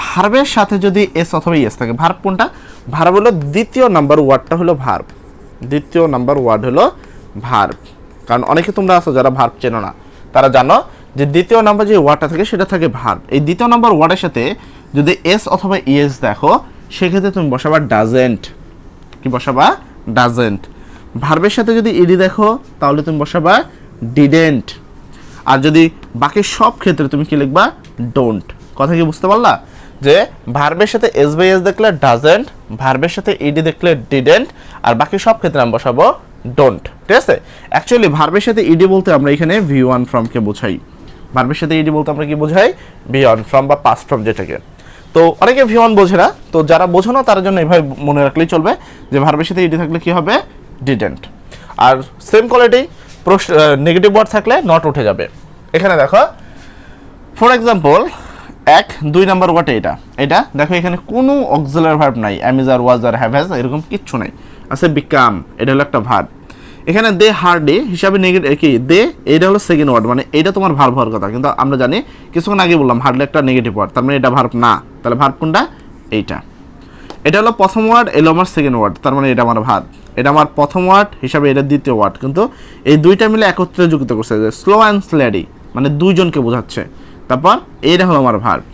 ভার্বের সাথে যদি এস অথবা ইয়েস থাকে, ভার্ব কোনটা, ভার্ব হলো দ্বিতীয় নাম্বার ওয়ার্ডটা হলো ভার্ব, দ্বিতীয় নাম্বার ওয়ার্ড হলো ভার্ব। কারণ অনেকে তোমরা আছো যারা ভার্ব চেনো না, তারা জানো যে দ্বিতীয় নাম্বার যে ওয়ার্ডটা থাকে সেটা থাকে ভার্ব। এই দ্বিতীয় নাম্বার ওয়ার্ডের সাথে যদি এস অথবা ইয়েস দেখো, সেক্ষেত্রে তুমি বসাবা ডাজেন্ট, কি বসাবা ডাজেন্ট। ভার্বের সাথে যদি ইডি দেখো তাহলে তুমি বসাবা ডিডেন্ট। আর যদি বাকি সব ক্ষেত্রে তুমি কি লিখবা ডোন্ট। কথা কি বুঝতে পারলা, যে ভার্বের সাথে এস বাই এস দেখলে ডাজেন্ট, ভার্বের সাথে ইডি দেখলে ডিডেন্ট, আর বাকি সব ক্ষেত্রে আমি বসাবো ডোন্ট। ঠিক আছে, অ্যাকচুয়ালি ভার্বের সাথে ইডি বলতে আমরা এখানে V1 ফর্মকে বোঝাই, ভার্বের সাথে ইডি বলতে আমরা কি বোঝাই, V1 ফর্ম বা পাস্ট ফর্ম যেটাকে। তো অনেকে V1 বোঝে না, তো যারা বোঝো না তার জন্য এভাবে মনে রাখলেই চলবে যে ভার্বের সাথে ইডি থাকলে কি হবে ডিডেন্ট। আর সেম কোয়ালিটি নেগেটিভ ওয়ার্ড থাকলে নট উঠে যাবে। এখানে দেখো ফর এক্সাম্পল 1-2 নাম্বার ওয়ার্ড এটা দেখো, এখানে কোনো অক্সিলারি ভার্ব নাই, অ্যামিজ আর ওয়াজ আর হ্যাভ হ্যাজ এরকম কিচ্ছু নাই, আছে বিকাম, এটা হলো একটা ভার্ব। এখানে দে হার্ডলি হিসাবে নেগেটিভ কি দে, এটা হলো সেকেন্ড ওয়ার্ড, মানে এটা তোমার ভার্ব হওয়ার কথা, কিন্তু আমরা জানি কিছুক্ষণ আগে বললাম হার্ডলি একটা নেগেটিভ ওয়ার্ড, তার মানে এটা ভার্ব না, তাহলে ভার্ব কোনটা এইটা। এটা হলো প্রথম ওয়ার্ড, এলো আমার সেকেন্ড ওয়ার্ড, তার মানে এটা আমার ভার্ব। এটা আমার প্রথম ওয়ার্ড হিসাবে এটা দ্বিতীয় ওয়ার্ড, কিন্তু এই দুইটা মিলে একত্রে যুক্ত করছে, যে স্লো অ্যান্ড স্লেডি মানে দুইজনকে বোঝাচ্ছে। তারপর এইটা হলো আমার ভার্ব।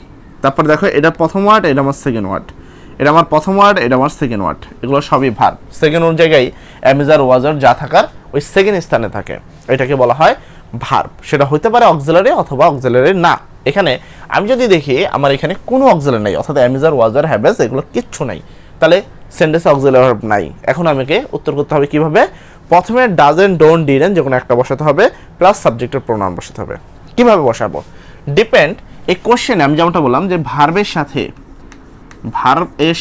তারপর দেখো এটা প্রথম ওয়ার্ড, এটা আমার সেকেন্ড ওয়ার্ড, এটা আমার প্রথম ওয়ার্ড, এটা আমার সেকেন্ড ওয়ার্ড, এগুলো সবই ভার্ব। সেকেন্ড ওর জায়গায় অ্যামিজার ওয়াজার যা থাকার ওই সেকেন্ড স্থানে থাকে, এটাকে বলা হয় ভার্ব। সেটা হতে পারে অক্সিলারি অথবা অক্সিলারি না। এখানে আমি যদি দেখি আমার এখানে কোনো অক্সিলারি নাই, অর্থাৎ অ্যামিজার ওয়াজার হ্যাভেজ এগুলো কিচ্ছু নাই, তাহলে সেন্টেন্সে অক্সিলারি ভার্ব নাই। এখন আমাকে উত্তর করতে হবে কিভাবে? প্রথমে ডাজেন্ট, ডোন্ট, ডিডেন্ট যে কোনো একটা বসাতে হবে, প্লাস সাবজেক্টের প্রোনাউন বসাতে হবে। কিভাবে বসাবো? ডিপেন্ড, এই কোশ্চেনে আমি যেমনটা বললাম যে ভার্বের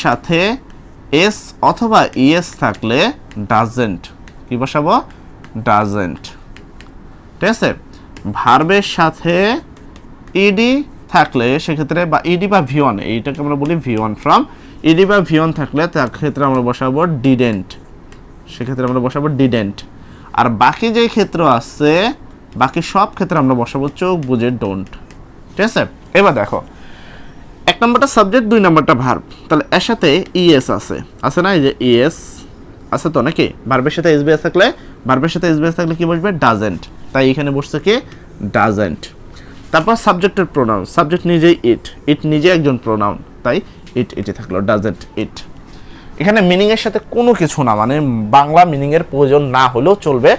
সাথে এস অথবা ইএস থাকলে ডাজেন্ট কি বসাবো? ডাজেন্ট। ঠিক আছে, ভার্বের সাথে ইডি থাকলে সেক্ষেত্রে, বা ইডি বা ভি ওয়ান, এইটাকে আমরা বলি ভি ওয়ান ফ্রম, ইডি বা ভি ওয়ান থাকলে তার ক্ষেত্রে আমরা বসাবো ডিডেন্ট, সেক্ষেত্রে আমরা বসাবো ডিডেন্ট। আর বাকি যে ক্ষেত্র আছে, বাকি সব ক্ষেত্রে আমরা বসাবো চোখ বুঝে ডোন্ট। ঠিক আছে, এবার দেখো 1 নম্বরটা সাবজেক্ট, 2 নম্বরটা ভার্ব, তাহলে এর সাথে ইএস আছে না? এই যে ইএস আছে তো নাকি? ভার্বের সাথে এসবিএস থাকলে, কি বসবে? ডাজেন্ট। তাই এখানে বসছে কি? ডাজেন্ট। তারপর সাবজেক্টের প্রোনাউন, সাবজেক্ট নিজেই ইট নিজে একজন প্রোনাউন, তাই ইটি থাকলো, ডাজেন্ট ইট। এখানে মিনিং এর সাথে কোনো কিছু না, মানে বাংলা মিনিং এর প্রয়োজন না হলেও চলবে,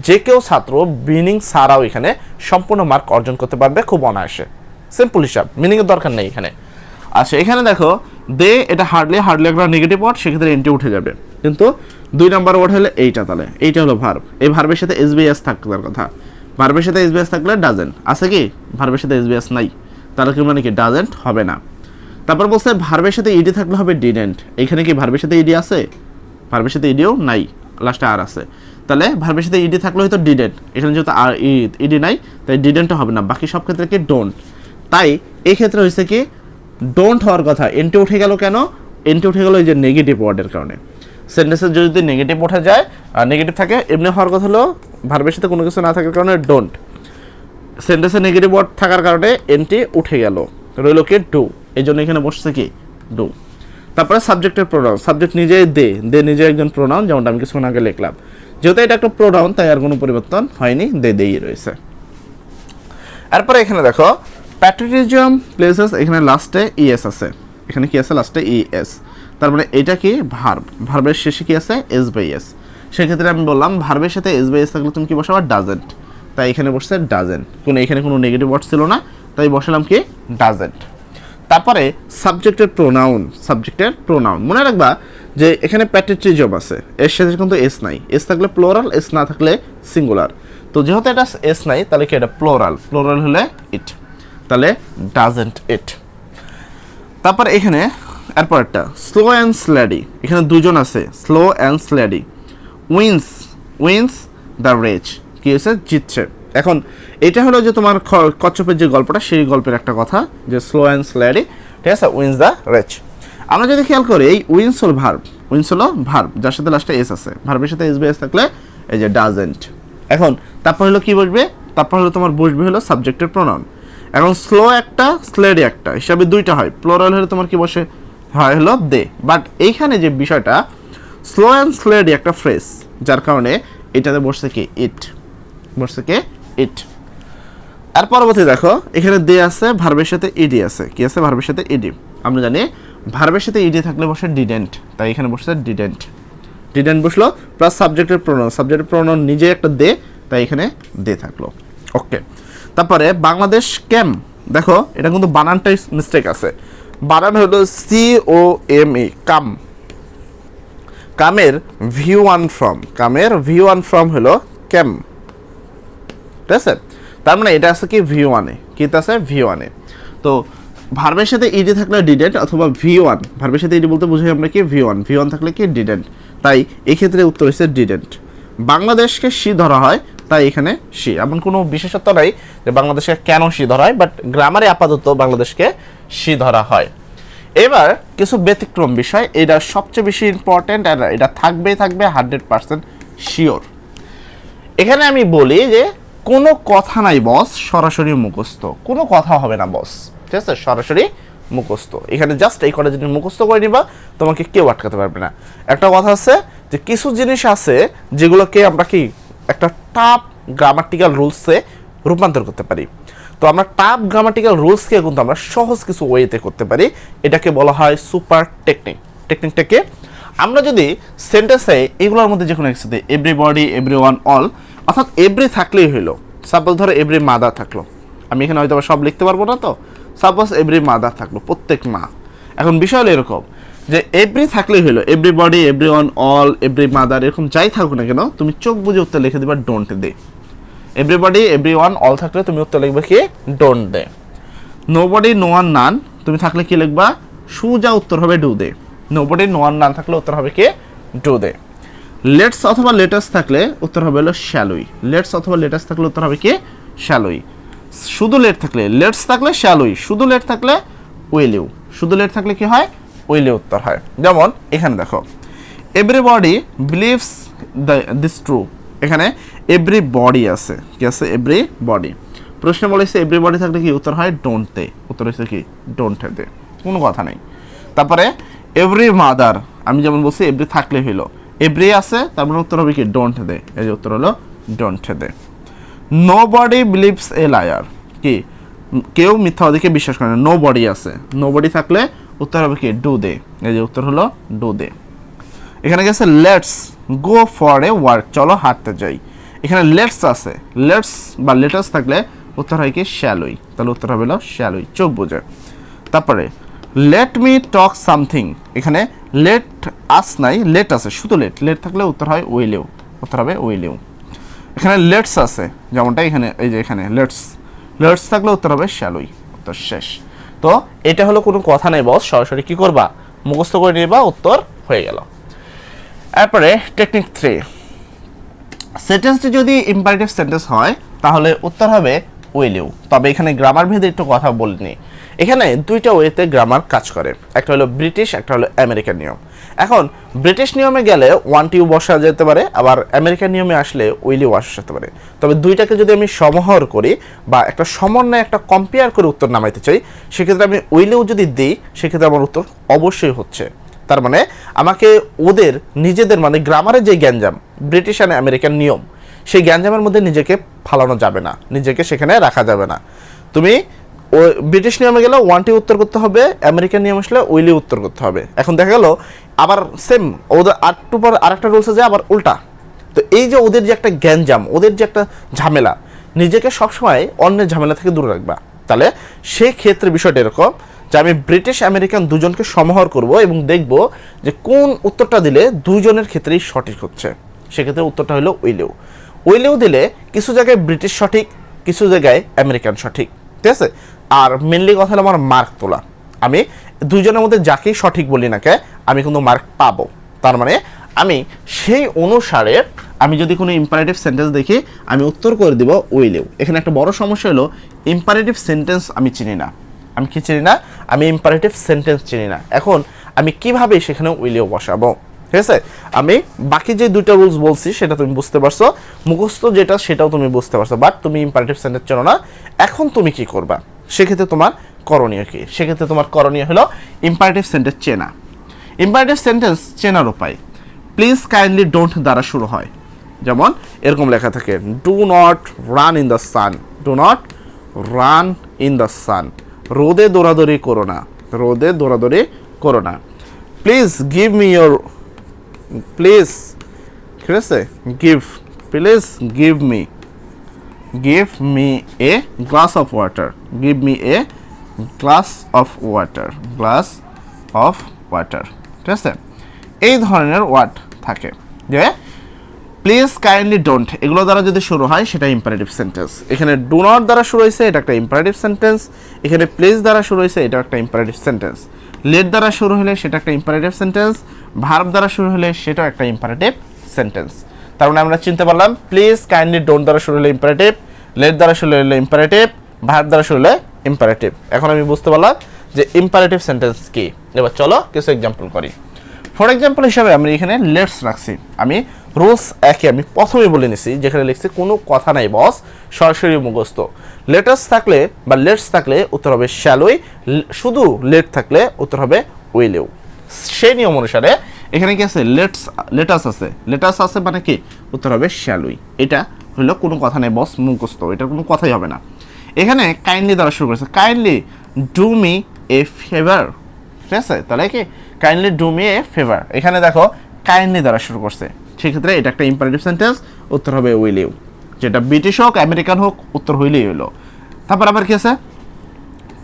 যে কেউ ছাত্র মিনিং ছাড়াও এখানে সম্পূর্ণ মার্ক অর্জন করতে পারবে খুব অনায়াসে। সিম্পল হিসাব, মিনিং এর দরকার নেই এখানে। আচ্ছা, এখানে দেখো দে, এটা হার্ডলি একটা নেগেটিভ ওয়ার্ড, সেক্ষেত্রে এনটি উঠে যাবে, কিন্তু 2 নাম্বার ওয়ার্ড হলে এইটা, তাহলে এইটা হলো ভার্ব। এই ভার্বের সাথে এসবিএস থাকার কথা, ভার্বের সাথে এসবিএস থাকলে ডাজেন্ট। আছে কি? ভার্বের সাথে এসবিএস নাই, তাহলে কি মানে কি? ডাজেন্ট হবে না। তারপর বলছে ভার্বের সাথে ইডি থাকলে হবে ডিডেন্ট। এখানে কি ভার্বের সাথে ইডি আছে? ভার্বের সাথে ইডিও নাই, লাস্টে আর আছে, তাহলে ভার্বের সাথে ইডি থাকলে হয়তো ডিডেন্ট। এখানে যেহেতু আর ইডি নাই, তাই ডিডেন্টও হবে না। বাকি সব ক্ষেত্রে কি? ডোন্ট। তাই এই ক্ষেত্রে হয়েছে কি? ডোন্ট হওয়ার কথা, এনটি উঠে গেল কেন? এনটি উঠে গেল এই যে নেগেটিভ ওয়ার্ডের কারণে। সেন্টেন্সে যদি নেগেটিভ উঠে যায়, নেগেটিভ থাকে, এমনি হওয়ার কথা হলো ভার্বের সাথে কোনো কিছু না থাকার কারণে ডোন্ট। সেন্টেন্সে নেগেটিভ ওয়ার্ড থাকার কারণে এনটি উঠে গেল, রইল কি? ডু। এই জন্য এখানে বসছে কি? ডু। তারপরে সাবজেক্টের প্রোনাউন, সাবজেক্ট নিজে দে নিজে একজন প্রোনাউন, যেমনটা আমি কিছুক্ষণ আগে লিখলাম। যেহেতু এটা একটা প্রোনাউন, তাই আর কোনো পরিবর্তন হয়নি, দেই রয়েছে। এরপরে এখানে দেখো প্যাট্রিয়টিজম প্লেসেস, এখানে লাস্টে ইএস আছে, এখানে কি আছে? লাস্টে ইএস। তার মানে এটা কি? ভার্ব। ভার্বের শেষে কি আছে? S by S. সেক্ষেত্রে আমি বললাম ভার্বের সাথে এস বাই এস থাকলে তুমি কি বসাবা? ডাজেন্ট। তাই এখানে বসছে ডাজেন্ট, এখানে কোনো নেগেটিভ ওয়ার্ড ছিল না, তাই বসালাম কি? ডাজেন্ট। তারপরে সাবজেক্টের প্রোনাউন মনে রাখবা যে এখানে প্যাট্রিয়টিজম আছে, এর সাথে কিন্তু এস নাই, এস থাকলে প্লোরাল, এস না থাকলে সিঙ্গুলার। তো যেহেতু এটা এস নাই, তাহলে কি? এটা প্লোরাল হলে ইট, তাহলে ডাজেন্ট ইট। তারপর এখানে এরপরটা স্লো অ্যান্ড স্ল্যাডি, এখানে দুজন আছে, slow and steady. Wins the race, কি হয়েছে? জিতছে। এখন এটা হলো যে তোমার কচ্ছপের যে গল্পটা, সেই গল্পের একটা কথা, যে স্লো অ্যান্ড স্ল্যাডি, ঠিক আছে? Wins the race. আমরা যদি খেয়াল করি, এই উইন্স হলো ভার্ব, যার সাথে লাস্টে এস আছে। ভার্বের সাথে এস বেস থাকলে এই যে ডাজেন্ট। এখন তারপর হলো কি বসবে? তারপর হলো তোমার বসবে হলো সাবজেক্টের প্রোনাউন। এখন স্লো একটা, স্ল্যাডি একটা, হিসাবে দুইটা হয়। প্লোরাল হলে তোমার কি বসে? হয় হলো দে। বাট এইখানে যে বিষয়টা, স্লো অ্যান্ড স্ল্যাডি একটা ফ্রেজ, যার কারণে এটাতে বসছে কি? ইট। আর পরবর্তী দেখো এখানে দে আছে, ভার্বের সাথে ইডি আছে। কি আছে? ভার্বের সাথে ইডি। আমরা জানি ভার্বের সাথে ইডি থাকলে বসে ডিডেন্ট, তাই এখানে বসছে ডিডেন্ট বসলো, প্লাস সাবজেক্টের প্রোনাউন নিজে একটা দে, তাই এখানে দে থাকলো। ওকে, তারপরে বাংলাদেশ ক্যাম, দেখো এটা কিন্তু বানানটাই মিস্টেক আছে। বানান হলো COME, কামের V1 ফ্রম হলো ক্যাম। ঠিক আছে, তার মানে এটা আছে কি? V1 এ। কি আছে? V1 এ। তো ভার্বের সাথে ইডি থাকলে ডিডেন্ট অথবা V1, ভার্বের সাথে ইডি বলতে বুঝি আমরা কি? V1 থাকলে কি? ডিডেন্ট। তাই এই ক্ষেত্রে উত্তর হচ্ছে ডিডেন্ট। বাংলাদেশকে সি ধরা হয়, তাই এখানে সি। এমন কোনো বিশেষত্ব নাই যে বাংলাদেশকে কেন সি ধরা হয়, বাট গ্রামারে আপাতত বাংলাদেশকে সি ধরা হয়। এবার কিছু ব্যতিক্রম বিষয়, এটা সবচেয়ে বেশি ইম্পর্টেন্ট, আর এটা থাকবে 100% শিওর। এখানে আমি বলি যে কোনো কথা নাই বস, সরাসরি মুখস্থ, কোনো কথা হবে না বস। ঠিক আছে, সরাসরি মুখস্থ। এখানে জাস্ট এই কটা জিনিস মুখস্থ করে নিবা, তোমাকে কেউ আটকাতে পারবে না। একটা কথা আছে যে কিছু জিনিস আছে যেগুলোকে আমরা কি একটা টাফ গ্রামাটিক্যাল রুলসে রূপান্তর করতে পারি। তো আমরা টাফ গ্রামাটিক্যাল রুলসকে কিন্তু আমরা সহজ কিছু ওয়েতে করতে পারি, এটাকে বলা হয় সুপার টেকনিক। টেকনিকটা কি, আমরা যদি সেন্টেন্সে এগুলোর মধ্যে যে কোনো একসাথে এভরিবডি, এভরিওয়ান, অল, অর্থাৎ এভরি থাকলেই হইলো। সাপোজ ধরো এভরি মাদার থাকলো, আমি এখানে হয়তো সব লিখতে পারবো না, তো সাপোজ এভরি মাদার থাকলো, প্রত্যেক মা। এখন বিষয় হলো এরকম যে এভরি থাকলেই হইলো, everybody, everyone, all, every mother, এরকম যাই থাকুক না কেন তুমি চোখ বুঝে উত্তর লিখে দিবা don't they. Everybody, everyone, all থাকলে তুমি উত্তর লিখবে কি don't they. Nobody, no one, none তুমি থাকলে কি লিখবা সোজা উত্তর হবে do they. Nobody, no one, none থাকলে উত্তর হবে কি ডু দে। লেটস অথবা লেটাস থাকলে উত্তর হবে হলো শ্যালুই। লেটস অথবা লেটাস থাকলে উত্তর হবে কি শ্যালুই। শুধু লেট থাকলে, লেটস থাকলে শ্যালুই, শুধু লেট থাকলে উইল ইউ। শুধু লেট থাকলে কি হয় উইল ইউ উত্তর হয়। যেমন এখানে দেখো এভরিবডি বিলিভস দিস ট্রু, এখানে এভরিবডি আছে, কি আছে এভরিবডি। প্রশ্ন বলেছে এভরিবডি থাকলে কি উত্তর হয় ডোন্ট দে, উত্তর হচ্ছে কি ডোন্ট দে, কোনো কথা নেই। তারপরে এভরি মাদার, আমি যেমন বলছি এভরি থাকলে হইলো, এভরি আছে তার মানে উত্তর হবে কি ডোন্ট দে, এই যে উত্তর হলো don't they. Nobody believes a liar, কি কেউ মিথ্যাবাদীকে বিশ্বাস করে না, নো বডি আছে, নো বডি থাকলে উত্তর হবে কি ডু দে, এই যে উত্তর হলো ডু দে। এখানে গেছে let's go for a walk, চলো হাঁটতে যাই, এখানে লেটস আছে, লেটস বা লেটাস থাকলে উত্তর হয় কি শ্যালুই, তাহলে উত্তর হবে হলো শ্যালুই, চোখ বুঝে। তারপরে লেট মি টক সামথিং, এখানে লেট আস নাই, লেট আছে, শুধু লেট, লেট থাকলে উত্তর হয় উইল ইউ, উত্তর হবে উইল ইউ। এখানে লেটস আছে যেমনটা এখানে, এই যে এখানে লেটস, লেটস থাকলে উত্তর হবে শ্যালুই, উত্তর শেষ। তো এটা হলো কোনো কথা নেই বস, সরাসরি কি করবা মুখস্থ করে নিবা, উত্তর হয়ে গেল। এরপরে টেকনিক 3, সেন্টেন্সটি যদি ইম্পারেটিভ সেন্টেন্স হয় তাহলে উত্তর হবে উইল ইউ। তবে এখানে গ্রামার ভেদে একটু কথা বলিনি, এখানে দুইটা ওয়েতে গ্রামার কাজ করে, একটা হলো ব্রিটিশ, একটা হলো আমেরিকান নিয়ম। এখন ব্রিটিশ নিয়মে গেলে ওয়ান টিউ বসা যেতে পারে, আবার আমেরিকান নিয়মে আসলে উইল ইউ আসা যেতে পারে। তবে দুইটাকে যদি আমি সমাহার করি বা একটা সমন্বয়ে একটা কম্পেয়ার করে উত্তর নামাইতে চাই, সেক্ষেত্রে আমি উইল ইউ যদি দিই সেক্ষেত্রে আমার উত্তর অবশ্যই হচ্ছে। তার মানে আমাকে ওদের নিজেদের মানে গ্রামারের যে গ্যাঞ্জাম, ব্রিটিশ আর আমেরিকান নিয়ম, সেই গ্যাঞ্জামের মধ্যে নিজেকে ফালানো যাবে না, নিজেকে সেখানে রাখা যাবে না। তুমি ও ব্রিটিশ নিয়মে গেলে ওয়ানটি উত্তর করতে হবে, আমেরিকান নিয়ম আসলে উইলি উত্তর করতে হবে। এখন দেখা গেল আবার সেম ওদের আরেকটু পর আরেকটা রুলসে যায় আবার উল্টা। তো এই যে ওদের যে একটা গ্যাঞ্জাম, ওদের যে একটা ঝামেলা, নিজেকে সবসময় অন্যের ঝামেলা থেকে দূরে রাখবা। তাহলে সেই ক্ষেত্রে বিষয়টা এরকম যে আমি ব্রিটিশ আমেরিকান দুজনকে সমাহার করব এবং দেখব যে কোন উত্তরটা দিলে দুজনের ক্ষেত্রেই সঠিক হচ্ছে। সেক্ষেত্রে উত্তরটা হলো উইলিউ। উইলিউ দিলে কিছু জায়গায় ব্রিটিশ সঠিক, কিছু জায়গায় আমেরিকান সঠিক, ঠিক আছে। আর মেনলি কথা হলো আমার মার্ক তোলা, আমি দুজনের মধ্যে যাকেই সঠিক বলি না কে আমি কিন্তু মার্ক পাবো। তার মানে আমি সেই অনুসারে আমি যদি কোনো ইম্পারেটিভ সেন্টেন্স দেখি আমি উত্তর করে দিব উইলিউ। এখানে একটা বড় সমস্যা হলো ইম্পারেটিভ সেন্টেন্স আমি চিনি না। আমি কি চিনি না? আমি ইম্পারেটিভ সেন্টেন্স চিনি না। এখন আমি কিভাবে সেখানে উইলিউ বসাবো? ঠিক আছে, আমি বাকি যে দুইটা রুলস বলছি সেটা তুমি বুঝতে পারছো, মুখস্থ যেটা সেটাও তুমি বুঝতে পারছো, বাট তুমি ইম্পারেটিভ সেন্টেন্স চেনো না। এখন তুমি কি করবা? সেক্ষেত্রে তোমার করণীয় কি? সেক্ষেত্রে তোমার করণীয় হলো ইম্পারেটিভ সেন্টেন্স চেনা। ইম্পারেটিভ সেন্টেন্স চেনার উপায়, প্লিজ কাইন্ডলি ডোন্ট দ্বারা শুরু হয়। যেমন এরকম লেখা থাকে, do not run in the sun, do not run in the sun, রোদে দৌড়াদৌড়ি করো না, রোদে দৌড়াদৌড়ি করো না। Please give me your, please, ঠিক আছে, give, please give me a glass of water, give me a glass of water, glass of water, ঠিক আছে। এই ধরনের ওয়ার্ড থাকে যে প্লিজ কাইন্ডলি ডোন্ট, এগুলো দ্বারা যদি শুরু হয় সেটা ইম্পারেটিভ সেন্টেন্স। এখানে ডু নট দ্বারা শুরু হয়েছে এটা একটা ইম্পারেটিভ সেন্টেন্স, এখানে প্লিজ দ্বারা শুরু হয়েছে এটা একটা ইম্পারেটিভ সেন্টেন্স, লেট দ্বারা শুরু হলে সেটা একটা ইম্পারেটিভ সেন্টেন্স, ভার্ব দ্বারা শুরু হলে সেটাও একটা ইম্পারেটিভ সেন্টেন্স। তার মানে আমরা চিনতে পারলাম প্লিজ কাইন্ডলি ডোন্ট দ্বারা শুরু হলে ইম্পারেটিভ, লেট দ্বারা শুরু হলে ইম্পারেটিভ, ভার্ব দ্বারা শুরু হলে ইম্পারেটিভ। এখন আমি বুঝতে পারলাম যে ইম্পারেটিভ সেন্টেন্স কি। এবার চলো কিছু এক্সাম্পল করি। ফর এক্সাম্পল হিসাবে আমি এখানে লেটস রাখছি, আমি রুলস একই আমি প্রথমে বলে নিছি, যেখানে লিখছি কোনো কথা নাই বস, সরাসরি মুখস্থ। লেটাস থাকলে বা লেটস থাকলে উত্তর হবে শ্যালুই, শুধু লেট থাকলে উত্তর হবে উইলিউ। সেই নিয়ম অনুসারে এখানে কি আছে, লেটাস আছে, লেটাস আছে মানে কি উত্তর হবে শ্যালুই। এটা হলো কোনো কথা নেই বস, মুখস্থ, এটা কোনো কথাই হবে না। এখানে কাইন্ডলি দ্বারা শুরু করেছে, kindly do me a favour, ঠিক আছে। তাহলে কি kindly do me a favour, এখানে দেখো কাইন্ডলি দ্বারা শুরু করছে, সেক্ষেত্রে এটা একটা ইম্পারেটিভ সেন্টেন্স, উত্তর হবে উইল ইউ। যেটা ব্রিটিশ হোক আমেরিকান হোক উত্তর হইলেই হলো। তারপর আবার কি আছে,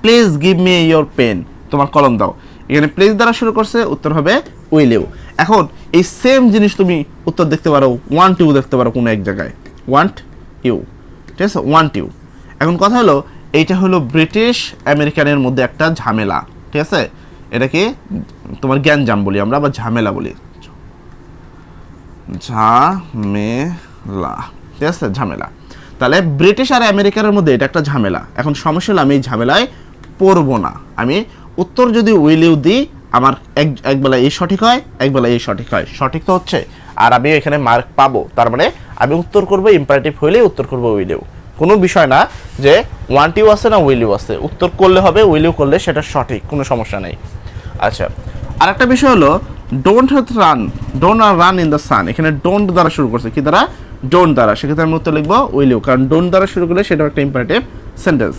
please give me your pen, তোমার কলম দাও, এখানে প্লিজ দ্বারা শুরু করছে, উত্তর হবে উইল ইউ। এখন এই সেম জিনিস তুমি উত্তর দেখতে পারো ওয়ান্ট ইউ দেখতে পারো কোনো এক জায়গায়, ওয়ান্ট ইউ, ঠিক আছে, ওয়ান্ট ইউ। এখন কথা হলো এইটা হলো ব্রিটিশ আমেরিকানের মধ্যে একটা ঝামেলা, ঠিক আছে, এটাকে তোমার জ্ঞানজাম বলি আমরা, বা ঝামেলা বলি, ঝামেলা, ঠিক আছে, ঝামেলা। তাহলে ব্রিটিশ আর আমেরিকার মধ্যে এটা একটা ঝামেলা। এখন সমস্যা হলো আমি এই ঝামেলায় পড়বো না, আমি উত্তর যদি উইল ইউ দিই আমার একবেলা এই সঠিক হয়, একবেলা এই সঠিক হয়, সঠিক তো হচ্ছে, আর আমি এখানে মার্ক পাবো, তার মানে আমি উত্তর করবো ইম্পারেটিভ হইলেই উত্তর করবো উইল ইউ। কোনো বিষয় না যে ওয়ান্ট ইউ আছে না উইল ইউ আছে, উত্তর করলে হবে, উইল ইউ করলে সেটা সঠিক, কোনো সমস্যা নেই। আচ্ছা, আর একটা বিষয় হলো don't run, don't run in the sun, এখানে ডোন্ট দ্বারা শুরু করছে, কি দ্বারা, ডোন্ট দ্বারা, সেক্ষেত্রে আমি উত্তর লিখবো উইল ইউ, কারণ ডোন্ট দ্বারা শুরু করলে সেটা একটা ইম্পারেটিভ সেন্টেন্স।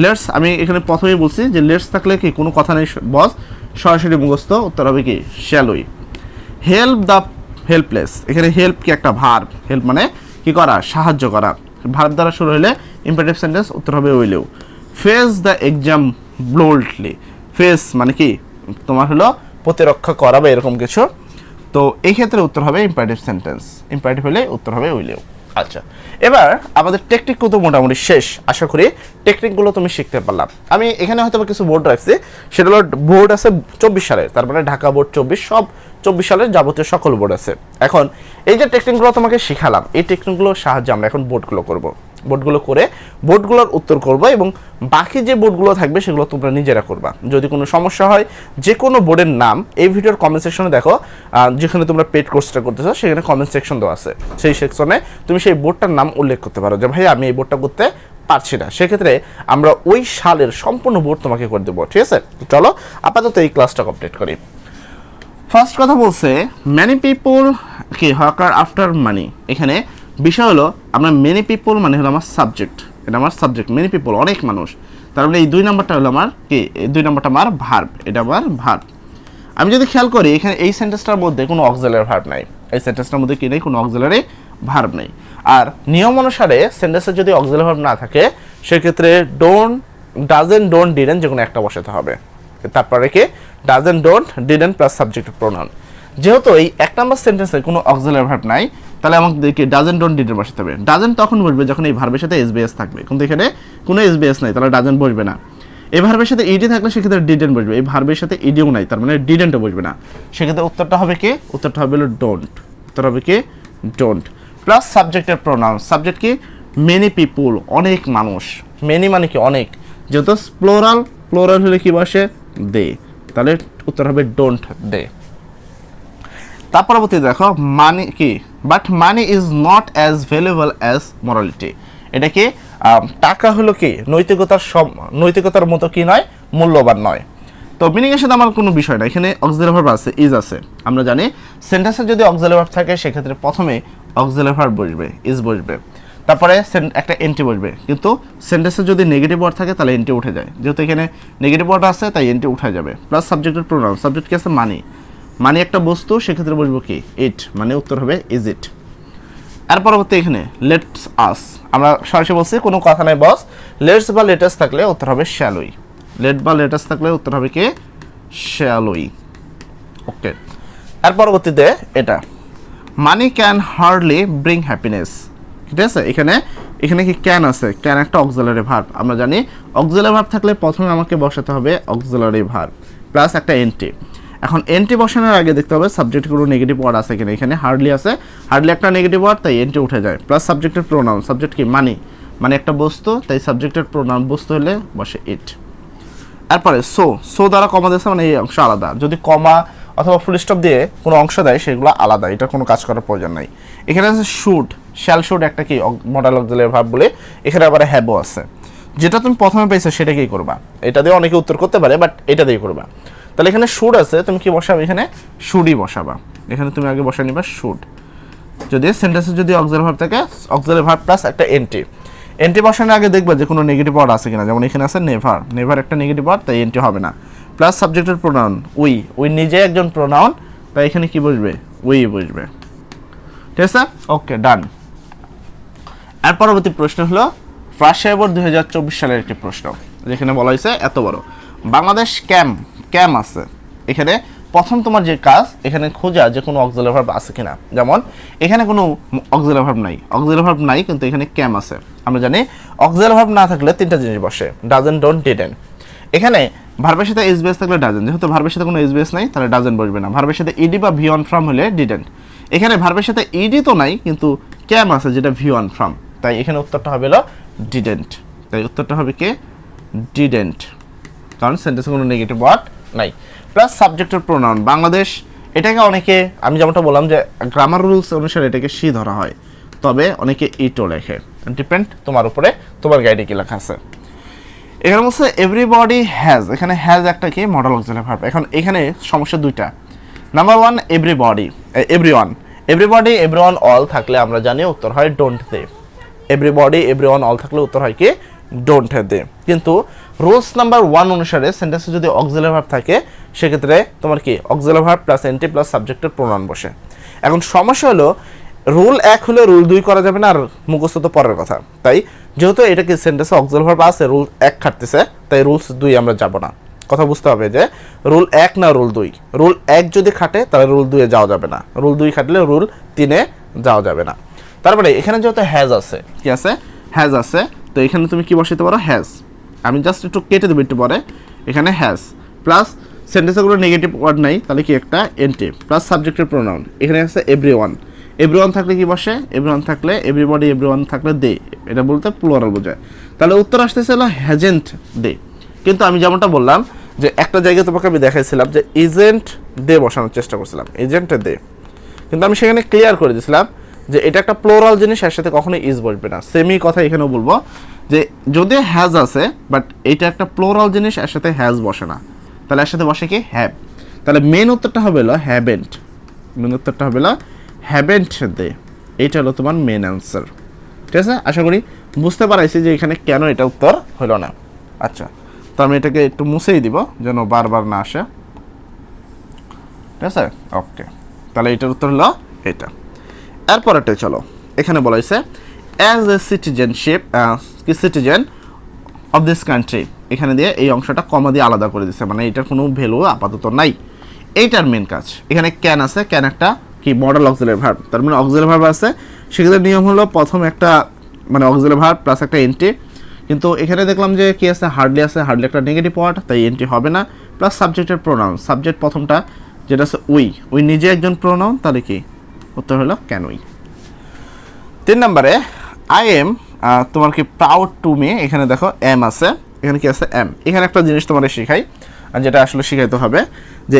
লেটস, আমি এখানে প্রথমেই বলছি যে লেটস থাকলে কি কোনো কথা নেই বস, সরাসরি মুখস্থ, উত্তর হবে কি shall we. Help the helpless, এখানে হেল্প কি একটা ভার্ব, হেল্প মানে কি করা, সাহায্য করা, ভার্ব দ্বারা শুরু হলে ইম্পারেটিভ সেন্টেন্স, উত্তর হবে will you. Face the exam boldly, face মানে কি তোমার হলো প্রতিরক্ষা করা বা এরকম কিছু, তো এই ক্ষেত্রে উত্তর হবে ইম্পারেটিভ সেন্টেন্স, ইম্পারেটিভ হলে উত্তর হবে উইল ইউ। আচ্ছা, এবার আমাদের টেকনিক তো মোটামুটি শেষ, আশা করি টেকনিকগুলো তুমি শিখতে পারলাম। আমি এখানে হয়তো কিছু বোর্ড রাখছি, সেটা হলো বোর্ড আছে 24 সালের, তার মানে ঢাকা বোর্ড 24, সব 24 সালের যাবতীয় সকল বোর্ড আছে। এখন এই যে টেকনিকগুলো তোমাকে শিখালাম, এই টেকনিকগুলোর সাহায্যে আমরা এখন বোর্ডগুলো করব, বোর্ডগুলো করে বোর্ডগুলোর উত্তর করব, এবং বাকি যে বোর্ডগুলো থাকবে সেগুলো তোমরা নিজেরা করবা। যদি কোনো সমস্যা হয়, যে কোনো বোর্ডের নাম এই ভিডিওর কমেন্ট সেকশনে দেখো, যেখানে তোমরা পেড কোর্সটা করতেছো সেখানে কমেন্ট সেকশন দেওয়া আছে, সেই সেকশনে তুমি সেই বোর্ডটার নাম উল্লেখ করতে পারো যে ভাই আমি এই বোর্ডটা করতে পারছি না, সেক্ষেত্রে আমরা ওই সালের সম্পূর্ণ বোর্ড তোমাকে করে দেবো, ঠিক আছে। চলো আপাতত এই ক্লাসটা কমপ্লিট করি। ফার্স্ট কথা বলছে মেনি পিপল কি হকার আফটার মানি, এখানে বিষয় হলো আমরা মেনি পিপল মানে হলো আমার সাবজেক্ট, এটা আমার সাবজেক্ট, মেনি পিপল অনেক মানুষ, তার মানে এই 2 নম্বরটা হলো আমার কি, এই 2 নম্বরটা আমার ভার্ব, এটা আমার ভার্ব। আমি যদি খেয়াল করি এখানে এই সেন্টেন্সটার মধ্যে কোনো অক্সিলারি ভার্ব নাই, এই সেন্টেন্সটার মধ্যে কি নেই, কোনো অক্সিলারি ভার্ব নেই। আর নিয়ম অনুসারে সেন্টেন্সে যদি অক্সিলারি ভার্ব না থাকে সেক্ষেত্রে ডোন্ট, ডাজেন্ট, ডোন্ট, ডিডেন্ট যে কোনো একটা বসাতে হবে, তারপরে কি doesn't, don't, didn't plus subjective pronoun. যেহেতু এই 1 নম্বর সেন্টেন্সে কোনো অক্সিলারি ভার্ব নাই, তাহলে আমাদেরকে ডাজেন্ট, ডোন্ট, ডিডেন্ট বসাতে হবে। ডাজেন্ট তখন বসবে যখন এই ভার্বের সাথে এসবিএস থাকবে, কিন্তু এখানে কোনো এসবিএস নাই, তাহলে ডাজেন্ট বসবে না। এই ভার্বের সাথে ইডি থাকলে সেক্ষেত্রে ডিডেন্ট বসবে, এই ভার্বের সাথে ইডিও নাই, তার মানে ডিডেন্টও বসবে না, সেক্ষেত্রে উত্তরটা হবে কি, উত্তরটা হবে হলো ডোন্ট, উত্তর হবে কি ডোন্ট, প্লাস সাবজেক্টের প্রোনাউন, সাবজেক্ট কি মেনি পিপুল অনেক মানুষ, মেনি মানে কি অনেক, যেহেতু প্লোরাল, প্লোরাল হলে কি বসে দে, তাহলে উত্তর হবে ডোন্ট দে। তার পরবর্তী দেখো মানি কি, but money is not as valuable as morality, এটা কি টাকা হলো কি নৈতিকতার মতো কি নয়, মূল্যবান নয়। তো মিনিং এর সাথে আমার কোনো বিষয় না, এখানে অক্সিলারি ভার্ব আছে, ইজ আছে, আমরা জানি সেন্টেন্সে যদি অক্সিলারি ভার্ব থাকে সেক্ষেত্রে প্রথমে অক্সিলারি ভার্ব বসবে, ইজ বসবে, তারপরে একটা এনটি বসবে, কিন্তু সেন্টেন্সে যদি নেগেটিভ ওয়ার্ড থাকে তাহলে এনটি উঠে যায়, যেহেতু এখানে নেগেটিভ ওয়ার্ড আছে তাই এনটি উঠে যাবে, প্লাস সাবজেক্টের প্রোনাউন, সাবজেক্ট কি আছে মানি, মানে একটা বস্তু, সেক্ষেত্রে বসবো কি ইট, মানে উত্তর হবে ইজ ইট। আর পরবর্তী এখানে লেটস আস, আমরা সরাসরি বলছি কোনো কথা নাই বস, লেটস বা লেটাস থাকলে উত্তর হবে শ্যাল উই, লেট বা লেটাস থাকলে উত্তর হবে কি শ্যাল উই, ওকে। আর পরবর্তীতে এটা money can hardly bring happiness, ঠিক আছে, এখানে কি ক্যান আছে, ক্যান একটা অক্সিলারি ভার্ব, আমরা জানি অক্সিলারি ভার্ব থাকলে প্রথমে আমাকে বসাতে হবে অক্সিলারি ভার্ব প্লাস একটা এনটি। এখন এনটি বসানোর আগে দেখতে হবে সাবজেক্টে কোনো নেগেটিভ ওয়ার্ড আছে কিনা, এখানে হার্ডলি আছে, হার্ডলি একটা নেগেটিভ ওয়ার্ড তাই এনটি উঠে যায়, প্লাস সাবজেক্টের প্রোনাউন, সাবজেক্ট কি মানি, মানে একটা বস্তু তাই সাবজেক্টের প্রোনাউন বস্তু হলে বসে ইট। তারপরে সো দ্বারা কমা দিয়েছে মানে এই অংশ আলাদা, যদি কমা অথবা ফুল স্টপ দিয়ে কোনো অংশ দেয় সেগুলো আলাদা, এটা কোনো কাজ করার প্রয়োজন নাই। এখানে আছে শুড, শ্যাল শুড একটা কি মডেল অক্সিলারি ভার্ব বলে, এখানে আবার হ্যাভও আছে, যেটা তুমি প্রথমে পেয়েছো সেটাকেই করবা, এটা দিয়ে অনেকে উত্তর করতে পারে বাট এটা দিয়ে করবা। তাহলে এখানে শুড আছে, তুমি কি বসাবে, এখানে শুডই বসাবা, এখানে তুমি আগে বসা নিবা শুড। যদি সেন্টেন্সে যদি অক্সিলারি ভার্ব থাকে, অক্সিলারি ভার্ব প্লাস একটা এনটি বসানোর আগে দেখবা যে কোনো নেগেটিভ ওয়ার্ড আছে কিনা, যেমন এখানে আছে নেভার, নেভার একটা নেগেটিভ ওয়ার্ড তাই এনটি হবে না, প্লাস সাবজেক্টের প্রোনাউন উই, উই নিজে একজন প্রোনাউন, তাই এখানে কি বসবে, উই বসবে। ঠিক আছে, ওকে ডান। আর পরবর্তী প্রশ্ন হলো রাশিয়া বোর্ড 2024 সালের একটি প্রশ্ন, যেখানে বলা হয়েছে এত বড় বাংলাদেশ ক্যাম আছে। এখানে প্রথম তোমার যে কাজ, এখানে খোঁজা যে কোনো অক্সিলারি ভার্ব আছে কিনা। যেমন এখানে কোনো অক্সিলারি ভার্ব নাই, কিন্তু এখানে ক্যাম আছে। আমরা জানি অক্সিলারি ভার্ব না থাকলে তিনটা জিনিস বসে, ডাজেন্ট, ডোন্ট, ডিডেন্ট। এখানে ভার্বের সাথে এস বেস থাকলে ডাজেন্ট, যেহেতু ভার্বের সাথে কোনো এস বেস নাই তাহলে ডাজেন্ট বসবে না। ভার্বের সাথে ইডি বা ভি অন ফ্রম হলে ডিডেন্ট। এখানে ভার্বের সাথে ইডি তো নাই, কিন্তু ক্যাম আছে যেটা ভি অন ফ্রম, তাই এখানে উত্তরটা হবে হলো ডিডেন্ট। তাই উত্তরটা হবে কি ডিডেন্ট, কারণ সেন্টেন্সে কোনো নেগেটিভ ওয়ার্ড নাই। প্লাস সাবজেক্টের প্রোনাউন বাংলাদেশ, এটাকে অনেকে, আমি যেমনটা বললাম যে গ্রামার রুলস অনুসারে এটাকে সি ধরা হয়, তবে অনেকে ইটও লেখে, ডিপেন্ড তোমার উপরে, তোমার গাইডে কি লেখা আছে। এখানে বলছে এভরিবডি হ্যাজ, এখানে হ্যাজ একটা কি মডেল অক্সিলারি ভার্ব। এখন এখানে সমস্যা দুইটা। নাম্বার ওয়ান এভরিওয়ান অল থাকলে আমরা জানি উত্তর হয় ডোন্ট দে। এভরিওয়ান অল থাকলে উত্তর হয় কি ডোন্ট দে। কিন্তু রুলস নাম্বার 1 অনুসারে সেন্টেন্সে যদি অক্সিলারি ভার্ব থাকে সেক্ষেত্রে তোমার কি auxiliary verb plus N T plus সাবজেক্টের প্রোনাউন বসে। এখন সমস্যা হলো রুল 1 হলে রুল 2 করা যাবে না, আর মুখস্থ তো পরের কথা। তাই যেহেতু এটা কি সেন্টেন্সে অক্সিলারি ভার্ব আছে, রুল 1 খাটতেছে, তাই রুলস 2 আমরা যাব না। কথা বুঝতে হবে যে রুল 1 না রুল 2। রুল 1 যদি খাটে তাহলে রুল 2 এ যাওয়া যাবে না, রুল 2 খাটলে রুল 3 এ যাওয়া যাবে না। তারপরে এখানে যেহেতু হ্যাজ আছে, কি আছে হ্যাজ আছে, তো এখানে তুমি কি বসাতে পারো হ্যাজ। আমি জাস্ট একটু কেটে দেবো একটু পরে। এখানে হ্যাজ প্লাস সেন্টেন্সে কোনো নেগেটিভ ওয়ার্ড নাই, তাহলে কি একটা এনটি প্লাস সাবজেক্টের প্রোনাউন। এখানে আছে এভরিওয়ান থাকলে কি বসে, এভরিওয়ান থাকলে এভরিবডি, এভরিওয়ান থাকলে দে, এটা বলতে প্লুরাল বোঝায়। তাহলে উত্তর আসতেছে হলো হ্যাজেন্ট দে। কিন্তু আমি যেমনটা বললাম যে একটা জায়গায় তোমাকে আমি দেখাইছিলাম যে এজেন্ট দে বসানোর চেষ্টা করছিলাম, এজেন্ট দে, কিন্তু আমি সেখানে ক্লিয়ার করে দিয়েছিলাম যে এটা একটা প্লোরাল জিনিস, এর সাথে কখনোই ইজ বসবে না। সেমি কথা এখানেও বলবো যে যদি হ্যাজ আছে বাট এটা একটা প্লোরাল জিনিস, এর সাথে হ্যাজ বসে না, তাহলে এর সাথে বসে কি হ্যাভ। তাহলে মেন উত্তরটা হবে হলো হ্যাভেন্ট, মেন উত্তরটা হবে হলো হ্যাভেন্ট দে। এইটা হলো তোমার মেন অ্যান্সার। ঠিক আছে, আশা করি বুঝতে পারাইছি যে এখানে কেন এটা উত্তর হলো না। আচ্ছা, তো আমি এটাকে একটু মুছেই দিব যেন বারবার না আসে। ঠিক আছে, ওকে, তাহলে এটার উত্তর হলো এটা। এরপরটা চলো, এখানে বলা হয়েছে as a citizen of this country. এখানে দিয়ে এই অংশটা কমা দিয়ে আলাদা করে দিচ্ছে, মানে এটার কোনো ভ্যালু আপাতত নাই। এইটার মেন কাজ, এখানে ক্যান আছে, ক্যান একটা কি মডেল অক্সিলারি ভার্ব, তার মানে অক্সিলারি ভার্ব আছে, সেক্ষেত্রে নিয়ম হলো প্রথম একটা মানে অক্সিলারি ভার্ব প্লাস একটা এনটি। কিন্তু এখানে দেখলাম যে কি আছে, হার্ডলি আছে, হার্ডলি একটা নেগেটিভ ওয়ার্ড, তাই এনটি হবে না। প্লাস সাবজেক্টের প্রোনাউন, সাবজেক্ট প্রথমটা যেটা আছে উই নিজে একজন প্রোনাউন, তাহলে কি উত্তর হলো ক্যান উই। 3 নম্বরে আই এম তোমার কি প্রাউড টু মি, এখানে দেখো এম আছে, এখানে কি আছে এম। এখানে একটা জিনিস তোমার শেখাই, যেটা আসলে শেখাইতে হবে যে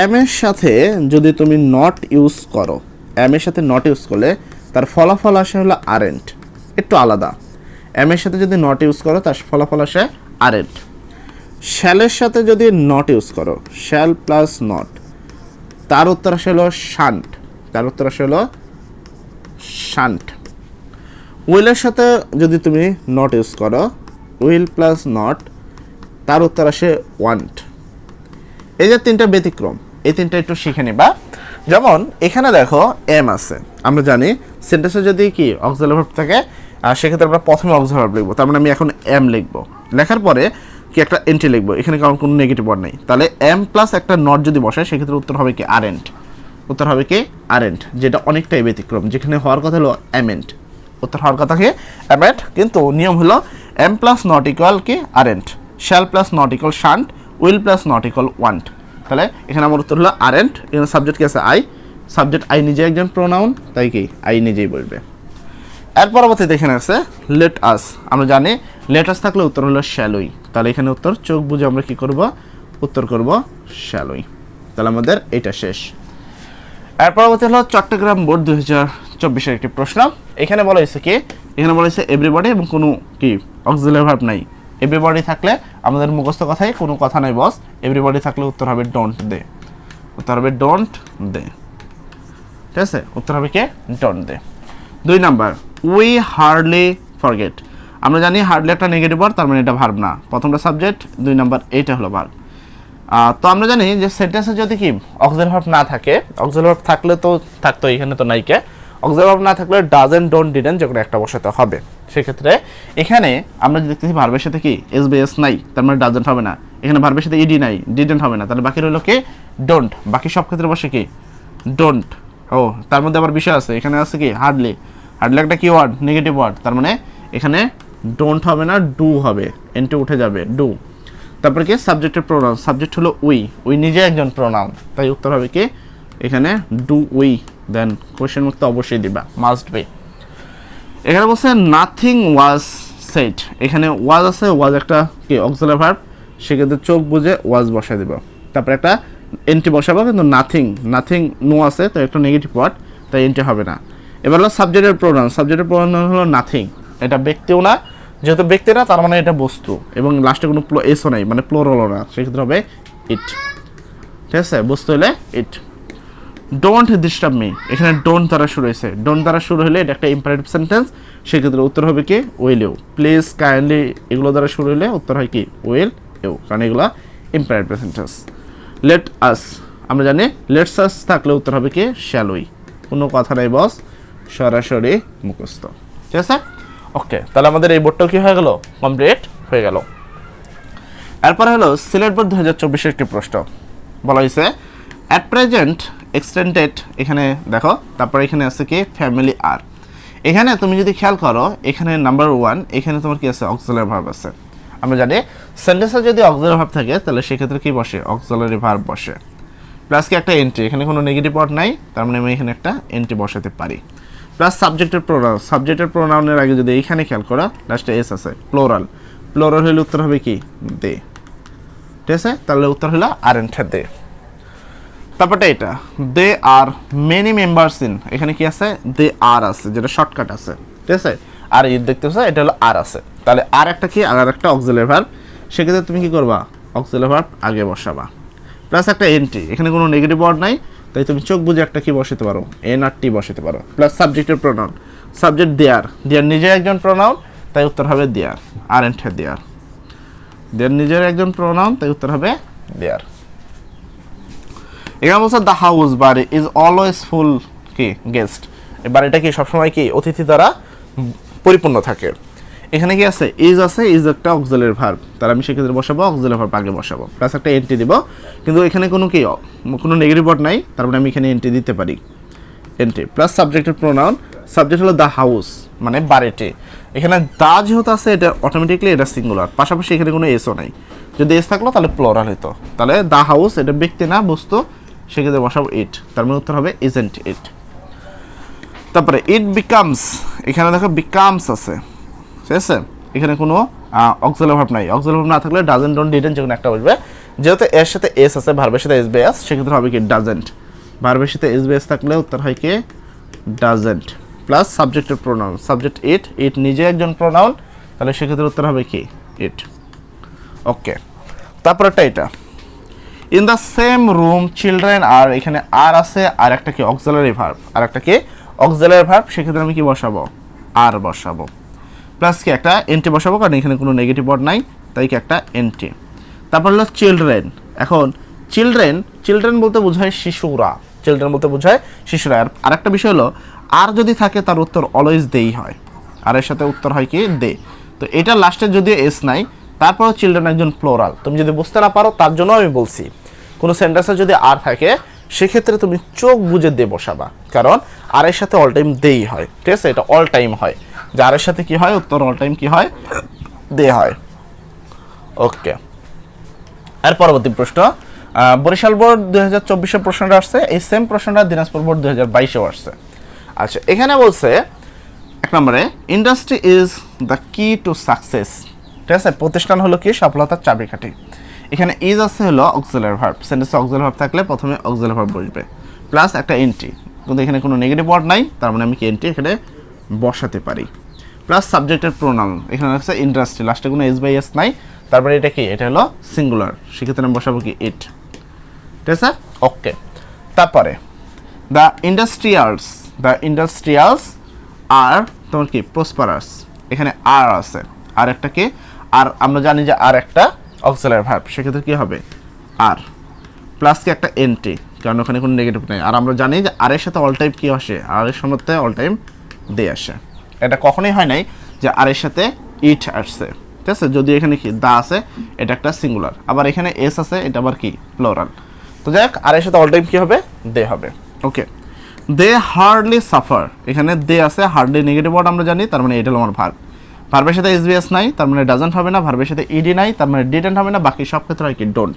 এম এর সাথে যদি তুমি নট ইউজ করো, এম এর সাথে নট ইউজ করলে তার ফলাফল আসে হলো আরেন্ট, একটু আলাদা। এম এর সাথে যদি নট ইউজ করো তার ফলাফল আসে আরেন্ট। শ্যালের সাথে যদি নট ইউজ করো, শ্যাল প্লাস নট, তার উত্তর আসে হলো শান্ট, তার উত্তর আসে হলো শান্ট। উইলের সাথে যদি তুমি নট ইউজ করো, উইল প্লাস নট, তার উত্তর আসে ওয়ান্ট। এই যে 3টা ব্যতিক্রম, এই 3টা একটু শিখে নিবা। যেমন এখানে দেখো এম আছে, আমরা জানি সেন্টেন্সে যদি কি অক্সিলারি ভার্ব থাকে সেক্ষেত্রে আমরা প্রথমে অক্সিলারি ভার্ব লিখবো, তার মানে আমি এখন এম লিখবো, লেখার পরে কি একটা এনটি লিখবো, এখানে কারণ কোনো নেগেটিভ ওয়ার্ড নেই, তাহলে এম প্লাস একটা নট যদি বসায় সেক্ষেত্রে উত্তর হবে কি আরেন্ট, উত্তর হবে কি আরেন্ট, যেটা অনেকটাই ব্যতিক্রম। যেখানে হওয়ার কথা হলো অ্যামেন্ট, উত্তর হওয়ার কথা কি অ্যামেন্ট, কিন্তু নিয়ম হলো এম প্লাস নট ইকুয়াল কি aren't, shall plus not equal shunt, will plus not equal want. তাহলে এখানে আমার উত্তর হলো আরেন্ট। এখানে সাবজেক্ট কি আছে আই, সাবজেক্ট আই নিজে একজন প্রোনাউন, তাই কি আই নিজেই বলবে। এর পরবর্তীতে এখানে আছে লেট আস, আমরা জানি লেট আস থাকলে উত্তর হলো শ্যালই, তাহলে এখানে উত্তর চোখ বুঝে আমরা কি করব, উত্তর করব শ্যালই। তাহলে আমাদের এটা শেষ। এর পরবর্তী হলো চট্টগ্রাম বোর্ড 2024-এর একটি প্রশ্ন। এখানে বলা হয়েছে কি, এখানে বলা হয়েছে এভরিবডি এবং কোনো কি অক্সিলারি ভার্ব নাই। এভরিবডি থাকলে আমাদের মুখস্থ কথায় কোনো কথা নাই বস, এভরিবডি থাকলে উত্তর হবে ডোন্ট দে, উত্তর হবে ডোন্ট দে। ঠিক আছে, উত্তর হবে কি don't they. 2 number we hardly forget, আমরা জানি হার্ডলি একটা নেগেটিভ ওয়ার্ড, তার মানে এটা ভার্ব না, প্রথমটা সাবজেক্ট, 2 নাম্বার এইটা হলো ভার্ব। তো আমরা জানি যে সেন্টেন্সে যদি কি অক্সিলারি ভার্ব না থাকে, অক্সিলারি ভার্ব থাকলে তো থাকতো, এখানে তো নাইকে, অক্সিলারি ভার্ব না থাকলে ডাজেন্ট, ডোন্ট, ডিডেন্ট যে কোনো একটা বসাতে হবে। সেক্ষেত্রে এখানে আমরা যদি দেখতেছি ভার্বের সাথে কি এস বি এস নাই, তার মানে ডাজেন্ট হবে না। এখানে ভার্বের সাথে ইডি নাই, ডিডেন্ট হবে না, তাহলে বাকি রইল কি ডোন্ট। বাকি সব ক্ষেত্রে বসে কি ডোন্ট। ও তার মধ্যে আবার বিষয় আছে, এখানে আছে কি হার্ডলি। হার্ডলি একটা কি ওয়ার্ড, নেগেটিভ ওয়ার্ড, তার মানে এখানে ডোন্ট হবে না, ডু হবে, এনটে উঠে যাবে ডু। তারপরে কি সাবজেক্টের প্রোনাউন, সাবজেক্ট হলো উই, উই নিজে একজন প্রোনাউন, তাই উত্তর হবে কি এখানে do we. Then question mark তো অবশ্যই দিবা, মাস্ট বি। এখানে বলছে নাথিং ওয়াজ সেড, এখানে ওয়াজ আছে, ওয়াজ একটা কি অক্সিলারি ভার্ব, সেক্ষেত্রে চোখ বুঝে ওয়াজ বসায় দিব। তারপরে একটা এনটি বসাবো, কিন্তু নাথিং, নাথিং নো আছে, তো একটা নেগেটিভ ওয়ার্ড, তাই এনটি হবে না। এবার হলো সাবজেক্টের প্রোনাউন, সাবজেক্টের প্রোনাউন হলো নাথিং, এটা ব্যক্তিও না, যেহেতু ব্যক্তি না তার মানে এটা বস্তু, এবং লাস্টে কোনো এসও নাই, মানে প্লোরালও না, সেক্ষেত্রে হবে ইট। ঠিক আছে, বস্তু হলে ইট। ডোন্ট ডিস্টার্ব মি, এখানে ডোন্ট দ্বারা শুরু হয়েছে, ডোন্ট দ্বারা শুরু হলে এটা একটা ইম্পারেটিভ সেন্টেন্স, সেক্ষেত্রে উত্তর হবে কি উইল ইউ। প্লিজ, কাইন্ডলি এগুলো দ্বারা শুরু হলে উত্তর হয় কি উইল ইউ, কারণ এগুলো ইম্পারেটিভ সেন্টেন্স। লেট আস, আমরা জানি লেটস আস থাকলে উত্তর হবে কি শ্যাল উই। কোনো কথা নাই বস, সরাসরি মুখস্থ। ঠিক আছে, ওকে, তাহলে আমাদের এই বোর্ডটাও কি হয়ে গেল, কমপ্লিট হয়ে গেল। এরপরে হলো সিলেট বোর্ড 2024 একটি প্রশ্ন, বলা হয়েছে অ্যাট প্রেজেন্ট এক্সটেন্ডেড, এখানে দেখো, তারপরে এখানে আছে কি ফ্যামিলি আর। এখানে তুমি যদি খেয়াল করো, এখানে নাম্বার 1, এখানে তোমার কি আছে অক্সিলারি ভার্ব আছে। আমরা জানি সেন্টেন্সে যদি অক্সিলারি ভার্ব থাকে তাহলে সেক্ষেত্রে কি বসে অক্সিলারি ভার্ব বসে, প্লাস কি একটা এন্ট্রি, এখানে কোনো নেগেটিভ ওয়ার্ড নাই, তার মানে আমি এখানে একটা এন্ট্রি বসাতে পারি। প্লাস সাবজেক্টের প্রোনাউন, সাবজেক্টের প্রোনাউনের আগে যদি এইখানে খেয়াল করো লাস্টে এস আছে, প্লোরাল, প্লোরাল হলে উত্তর হবে কি দে। ঠিক আছে, তাহলে উত্তর হলো আরেন্ট দে। তারপরটা এটা they are many members in, এখানে কি আছে দে আর আছে, যেটা শর্টকাট আছে। ঠিক আছে, আর ই দেখতেছো এটা হলো আর আছে, তাহলে আর একটা কি আর একটা অক্সিলারি ভার্ব, সেক্ষেত্রে তুমি কি করবা অক্সিলারি ভার্ব আগে বসাবা। প্লাস একটা এনটি, এখানে কোনো নেগেটিভ ওয়ার্ড নাই, তাই তুমি চোখ বুঝে একটা কি বসাতে পারো, এন আর টি বসাতে পারো। প্লাস সাবজেক্টের প্রোনাউন, সাবজেক্ট দেয়ার, দেয়ার নিজে একজন প্রোনাউন, তাই উত্তর হবে দেয়ার, আর এন্ড দেয়ার, দেয়ার নিজের একজন প্রোনাউন, তাই উত্তর হবে দেয়ার। এখানে বলছে দ্য হাউস বাড়ি ইজ অলওয়েজ ফুল কি গেস্ট, এই বাড়িটা কি সবসময় কি অতিথি দ্বারা পরিপূর্ণ থাকে। এখানে কি আছে ইজ আছে, ইজ একটা অক্সিলারি ভার্ব, তার আমি সেক্ষেত্রে বসাবো অক্সিলারি ভার্ব আগে বসাবো, প্লাস একটা এন্ট্রি দিব, কিন্তু এখানে কোনো কি কোনো নেগেটিভ ওয়ার্ড নাই, তারপরে আমি এখানে এন্ট্রি দিতে পারি, এন্ট্রি। প্লাস সাবজেক্টের প্রোনাউন, সাবজেক্ট হলো দ্য হাউস মানে বাড়িটি, এখানে দা যেহেতু আছে এটা অটোমেটিকলি এটা সিঙ্গুলার, পাশাপাশি এখানে কোনো এসও নাই, যদি এস থাকলো তাহলে প্লোরাল হতো, তাহলে দ্য হাউস এটা ব্যক্তি না বস্তু, সেক্ষেত্রে বসাবো ইট, তার মানে উত্তর হবে ইজেন্ট ইট। তারপরে ইট বিকামস, এখানে দেখো বিকামস আছে, ঠিক আছে, এখানে কোনো অক্সিলারি ভার্ব নাই, অক্সিলারি ভার্ব না থাকলে ডাজেন্ট, ডোন্ট, ডিডেন্ট যে কোনো একটা বসবে, যেহেতু এর সাথে এস আছে, ভার্বের সাথে এস বেস, সেক্ষেত্রে হবে কি ডাজেন্ট, ভার্বের সাথে এস বেস থাকলে উত্তর হয় কি ডাজেন্ট। প্লাস সাবজেক্টের প্রোনাউন, সাবজেক্ট ইট, ইট নিজে একজন প্রোনাউন, তাহলে সেক্ষেত্রে উত্তর হবে কি ইট। ওকে, তারপরটা এটা in the same room children are, এখানে আর আছে, আর একটা কি অক্সিলারি ভার্ব, আর একটা কি অক্সিলারি ভার্ব, সেক্ষেত্রে আমি কি বসাবো আর বসাবো, প্লাস কি একটা এনটি বসাবো, কারণ এখানে কোনো নেগেটিভ ওয়ার্ড নাই, তাই কি একটা এনটি। তারপর হলো চিলড্রেন, এখন চিলড্রেন, চিলড্রেন বলতে বোঝায় শিশুরা, চিলড্রেন বলতে বোঝায় শিশুরা। আর আরেকটা বিষয় হলো আর যদি থাকে তার উত্তর অলওয়েজ দেই হয়, আর এর সাথে উত্তর হয় কি দে, তো এটা লাস্টে যদিও এস নাই, তারপরও চিলড্রেন একজন প্লোরাল, তুমি যদি বুঝতে না পারো তার জন্য আমি বলছি, কোনো সেন্টেন্সে যদি আর থাকে সেক্ষেত্রে তুমি চোখ বুঝে দে বসাবা, কারণ আর এর সাথে অল টাইম দেই হয়। ঠিক আছে, এটা অল টাইম হয়, যে আর এর সাথে কি হয় উত্তর অল টাইম কি হয় দে হয়। ওকে, আর পরবর্তী প্রশ্ন বরিশাল বোর্ড 2024 প্রশ্নটা আসছে, এই সেম প্রশ্নটা দিনাজপুর বোর্ড 2022 আসছে। আচ্ছা, এখানে বলছে এক নম্বরে ইন্ডাস্ট্রি ইজ দ্য কি টু সাকসেস, ঠিক আছে, প্রতিষ্ঠান হলো কি সফলতার চাবিকাঠি। এখানে ইজ আছে হলো অক্সিলারি ভার্ব, সেন্টেন্সে অক্সিলারি ভার্ব থাকলে প্রথমে অক্সিলারি ভার্ব বসবে, প্লাস একটা এন্ট্রি, কিন্তু এখানে কোনো নেগেটিভ ওয়ার্ড নাই, তার মানে আমি কি এন্ট্রি এখানে বসাতে পারি। প্লাস সাবজেক্টের প্রোনাউন, এখানে আছে ইন্ডাস্ট্রি, লাস্টে কোনো এস বাই এস নাই, তারপরে এটা কি এটা হলো সিঙ্গুলার, সেক্ষেত্রে আমি বসাবো কি ইট। ঠিক আছে, ওকে। তারপরে দ্য ইন্ডাস্ট্রিয়ালস, দ্য ইন্ডাস্ট্রিয়ালস আর তোমার কি প্রসপারাস, এখানে আর আছে, আর একটা কি আর আমরা জানি যে আর একটা অক্সিলারি ভার্ব, সেক্ষেত্রে কি হবে আর প্লাস কি একটা এনটি, কারণ ওখানে কোনো নেগেটিভ নেই। আর আমরা জানি যে আর এর সাথে অল টাইম কি আসে, আর এর সাথে অল টাইম দে আসে। এটা কখনোই হয় নাই যে আর এর সাথে ইট আসছে, ঠিক আছে। যদি এখানে কি দা আছে, এটা একটা সিঙ্গুলার, আবার এখানে এস আছে, এটা আবার কি প্লোরাল। তো যাই হোক, আর এর সাথে অল টাইম কি হবে, দে হবে। ওকে, দে হার্ডলি সাফার, এখানে দে আছে, হার্ডলি নেগেটিভ ওয়ার্ড আমরা জানি, তার মানে এটা হলো আমার ভার্ব। ভার্বের সাথে এসবিএস নাই, তার মানে ডাজন্ট হবে না। ভার্বের সাথে ইডি নাই, তার মানে ডিডন্ট হবে না। বাকি সব ক্ষেত্রে হয় কি ডোন্ট।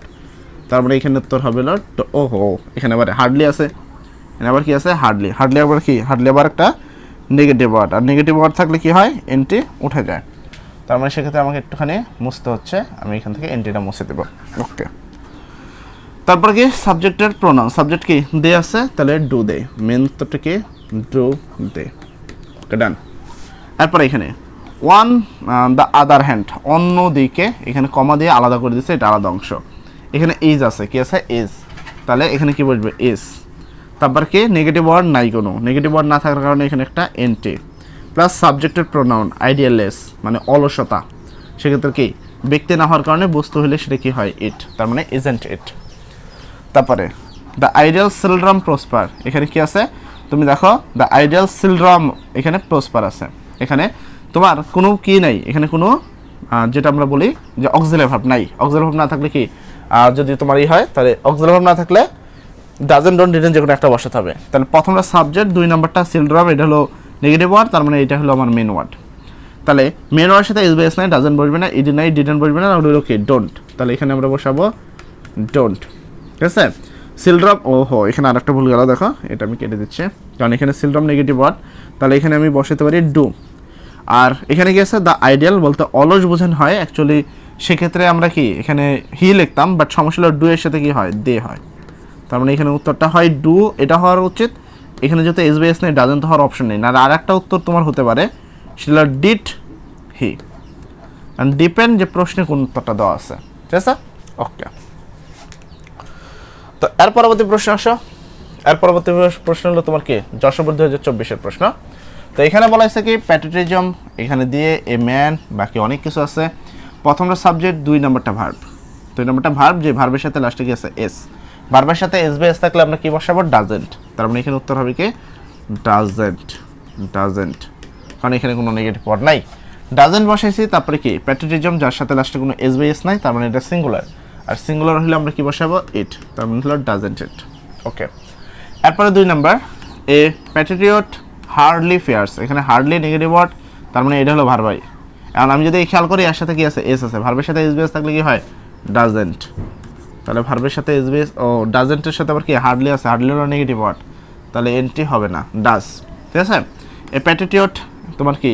তার মানে এখানে উত্তর হবে না। ওহো, এখানে আবার হার্ডলি আছে, এখানে আবার কি আছে, হার্ডলি। হার্ডলি আবার কি, হার্ডলি আবার একটা নেগেটিভ ওয়ার্ড, আর নেগেটিভ ওয়ার্ড থাকলে কি হয়, এনটি উঠে যায়। তার মানে সেক্ষেত্রে আমাকে একটুখানি মুছতে হচ্ছে, আমি এখান থেকে এনটিটা মুছে দেবো। ওকে, তারপর কি সাবজেক্টের প্রোনাউন, সাবজেক্ট কি দে আছে, তাহলে ডু দে, মেন উত্তরটা কি ডু দে। ওকে, ডান। তারপরে এখানে ওয়ান দ্য আদার হ্যান্ড, অন্য দিকে, এখানে কমা দিয়ে আলাদা করে দিচ্ছে, এটা আলাদা অংশ। এখানে ইজ আছে, কি আছে, ইজ, তাহলে এখানে কি বসবে, ইজ। তারপর কি নেগেটিভ ওয়ার্ড নাই, কোনো নেগেটিভ ওয়ার্ড না থাকার কারণে এখানে একটা এনটি, প্লাস সাবজেক্টের প্রোনাউন আইডিয়ালেস, মানে অলসতা। সেক্ষেত্রে কি ব্যক্তি না হওয়ার কারণে বস্তু হলে সেটা কি হয়, ইট, তার মানে ইজেন্ট ইট। তারপরে দ্য আইডিয়াল চিলড্রান প্রসপার, এখানে কি আছে, তুমি দেখো দ্য আইডিয়াল চিলড্রান, এখানে প্রসপার আছে। এখানে তোমার কোনো কি নাই, এখানে কোনো যেটা আমরা বলি যে অক্সিলারি ভার্ব নাই। অক্সিলারি ভার্ব না থাকলে কি, যদি তোমার হয়, তাহলে অক্সিলারি ভার্ব না থাকলে ডাজন্ট ডোন্ট ডিডন্ট যে কোনো একটা বসাতে হবে। তাহলে প্রথমটা সাবজেক্ট, 2 নাম্বারটা চিলড্রান, এটা হলো নেগেটিভ ওয়ার্ড, তার মানে এটা হলো আমার মেন ওয়ার্ড। তাহলে মেন ওয়ার্ডের সাথে এসবিএস নাই, ডাজন্ট বসবে না, ইডি নাই, ডিডন্ট বসবে না, আর হলো কি ডোন্ট। তাহলে এখানে আমরা বসাবো ডোন্ট, ঠিক আছে। চিলড্রান, ওহো, এখানে আরেকটা ভুল গেল, দেখো, এটা আমি কেটে দিচ্ছি, কারণ এখানে চিলড্রান নেগেটিভ ওয়ার্ড, তাহলে এখানে আমি বসাতে পারি ডু। আর এখানে কি আছে, দ্য আইডিয়াল বলতে অলস বোঝানো হয় অ্যাকচুয়ালি, সেক্ষেত্রে আমরা কি এখানে হি লিখতাম, বাট সমস্যা হলো ডু এর সাথে কি হয়, দে হয়। তার মানে এখানে উত্তরটা হয় ডু, এটা হওয়ার উচিত। এখানে যেহেতু এসবিএস নেই, ডাজন্ট হওয়ার অপশন নেই। আর একটা উত্তর তোমার হতে পারে, সেটা ডিড হি, অ্যান্ড ডিপেন্ড যে প্রশ্নে কোন উত্তরটা দেওয়া আছে, ঠিক আছে। ওকে, তো এর পরবর্তী প্রশ্ন আসো। এর পরবর্তী প্রশ্ন হলো তোমার কি যশোর 2024-এর প্রশ্ন। তো এখানে বলা হয়েছে কি প্যাট্রিয়টিজম, এখানে দিয়ে এ ম্যান, বাকি অনেক কিছু আছে। প্রথমটা সাবজেক্ট, 2 নাম্বারটা ভার্ব। 2 নাম্বারটা ভার্ব, যে ভার্বের সাথে লাস্টে কি আছে, এস। ভার্বের সাথে এসবিএস থাকলে আমরা কি বসাবো, ডাজেন্ট। তার মানে এখানে উত্তর হবে কি ডাজেন্ট, ডাজেন্ট, কারণ এখানে কোনো নেগেটিভ ওয়ার্ড নাই। ডাজেন্ট বসাইছি, তারপরে কি প্যাট্রিয়টিজম, যার সাথে লাস্টে কোনো এসবিএস নাই, তার মানে এটা সিঙ্গুলার। আর সিঙ্গুলার হলে আমরা কি বসাবো, ইট, তার মানে হলো ডাজেন্ট ইট। ওকে, এরপরে 2 number, a patriot hardly fears, এখানে হার্ডলি নেগেটিভ ওয়ার্ড, তার মানে এটা হলো ভার্বাই। এখন আমি যদি খেয়াল করি, এর সাথে কি আছে, এস আছে। ভার্বের সাথে এসবিএস থাকলে কি হয়, ডাজেন্ট। তাহলে ভার্বের সাথে এসবিএস, ও ডাজেন্টের সাথে আবার কি হার্ডলি আছে, হার্ডলি হলো নেগেটিভ ওয়ার্ড, তাহলে এনটি হবে না, ডাজ, ঠিক আছে। এ প্যাট্রিয়ট তোমার কি,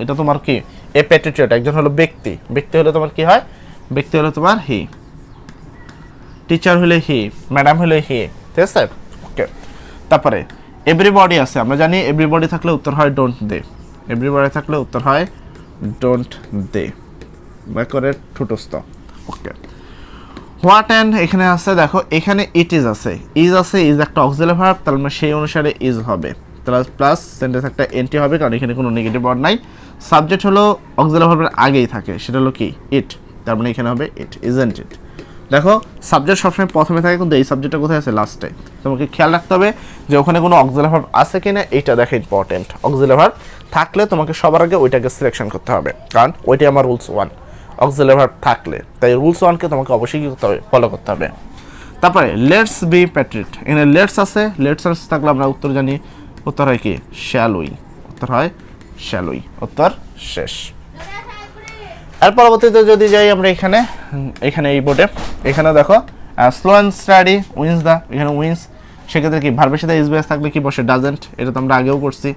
এটা তোমার কি, এ প্যাট্রিয়ট একজন হলো ব্যক্তি, ব্যক্তি হলে তোমার কি হয়, ব্যক্তি হলো তোমার হি, টিচার হলে হি, ম্যাডাম হলে হি, ঠিক আছে। ওকে, তারপরে এভরিবডি আছে, আমরা জানি এভরিবডি থাকলে উত্তর হয় ডোন্ট দে, এভরিবডি থাকলে উত্তর হয় ডোন্ট দে, ব্যাকরে ঠুটস্থ। ওকে, হোয়াট অ্যান্ড এখানে আছে, দেখো এখানে ইট ইজ আছে, ইজ আছে, ইজ একটা অক্সিলারি ভার্ব, তার মানে সেই অনুসারে ইজ হবে, প্লাস সেন্টেন্স একটা এনটি হবে, কারণ এখানে কোনো নেগেটিভ ওয়ার্ড নাই। সাবজেক্ট হলো অক্সিলারি ভার্বের আগেই থাকে, সেটা হলো কি ইট, তার মানে এখানে হবে ইট, ইজেন্ট ইট। দেখো সাবজেক্ট সবসময় প্রথমে থাকে, কিন্তু এই সাবজেক্টটা কোথায় আছে, লাস্টে। তোমাকে খেয়াল রাখতে হবে যে ওখানে কোনো অক্সিলারি ভার্ব আছে কিনা, এইটা দেখা ইম্পর্টেন্ট। অক্সিলারি ভার্ব থাকলে তোমাকে সবার আগে ওইটাকে সিলেকশন করতে হবে, কারণ ওইটাই আমার রুলস 1, অক্সিলারি ভার্ব থাকলে। তাই রুলস 1কে তোমাকে অবশ্যই কি করতে হবে, ফলো করতে হবে। তারপরে লেটস বি প্যাট্রিয়ট, এখানে লেটস আছে, লেটস থাকলে আমরা উত্তর জানি, উত্তর হয় কি শ্যাল উই, উত্তর হয় শ্যাল উই, উত্তর শেষ। আর পরবর্তীতে যদি যাই আমরা এখানে, এখানে এই বোর্ডে, এখানে দেখো slow and study wins the, এখানে উইন্স, সেক্ষেত্রে কি ভার্বের সাথে এসবিএস থাকলে কি বসে, ডাজেন্ট, এটা তো আমরা আগেও করছি,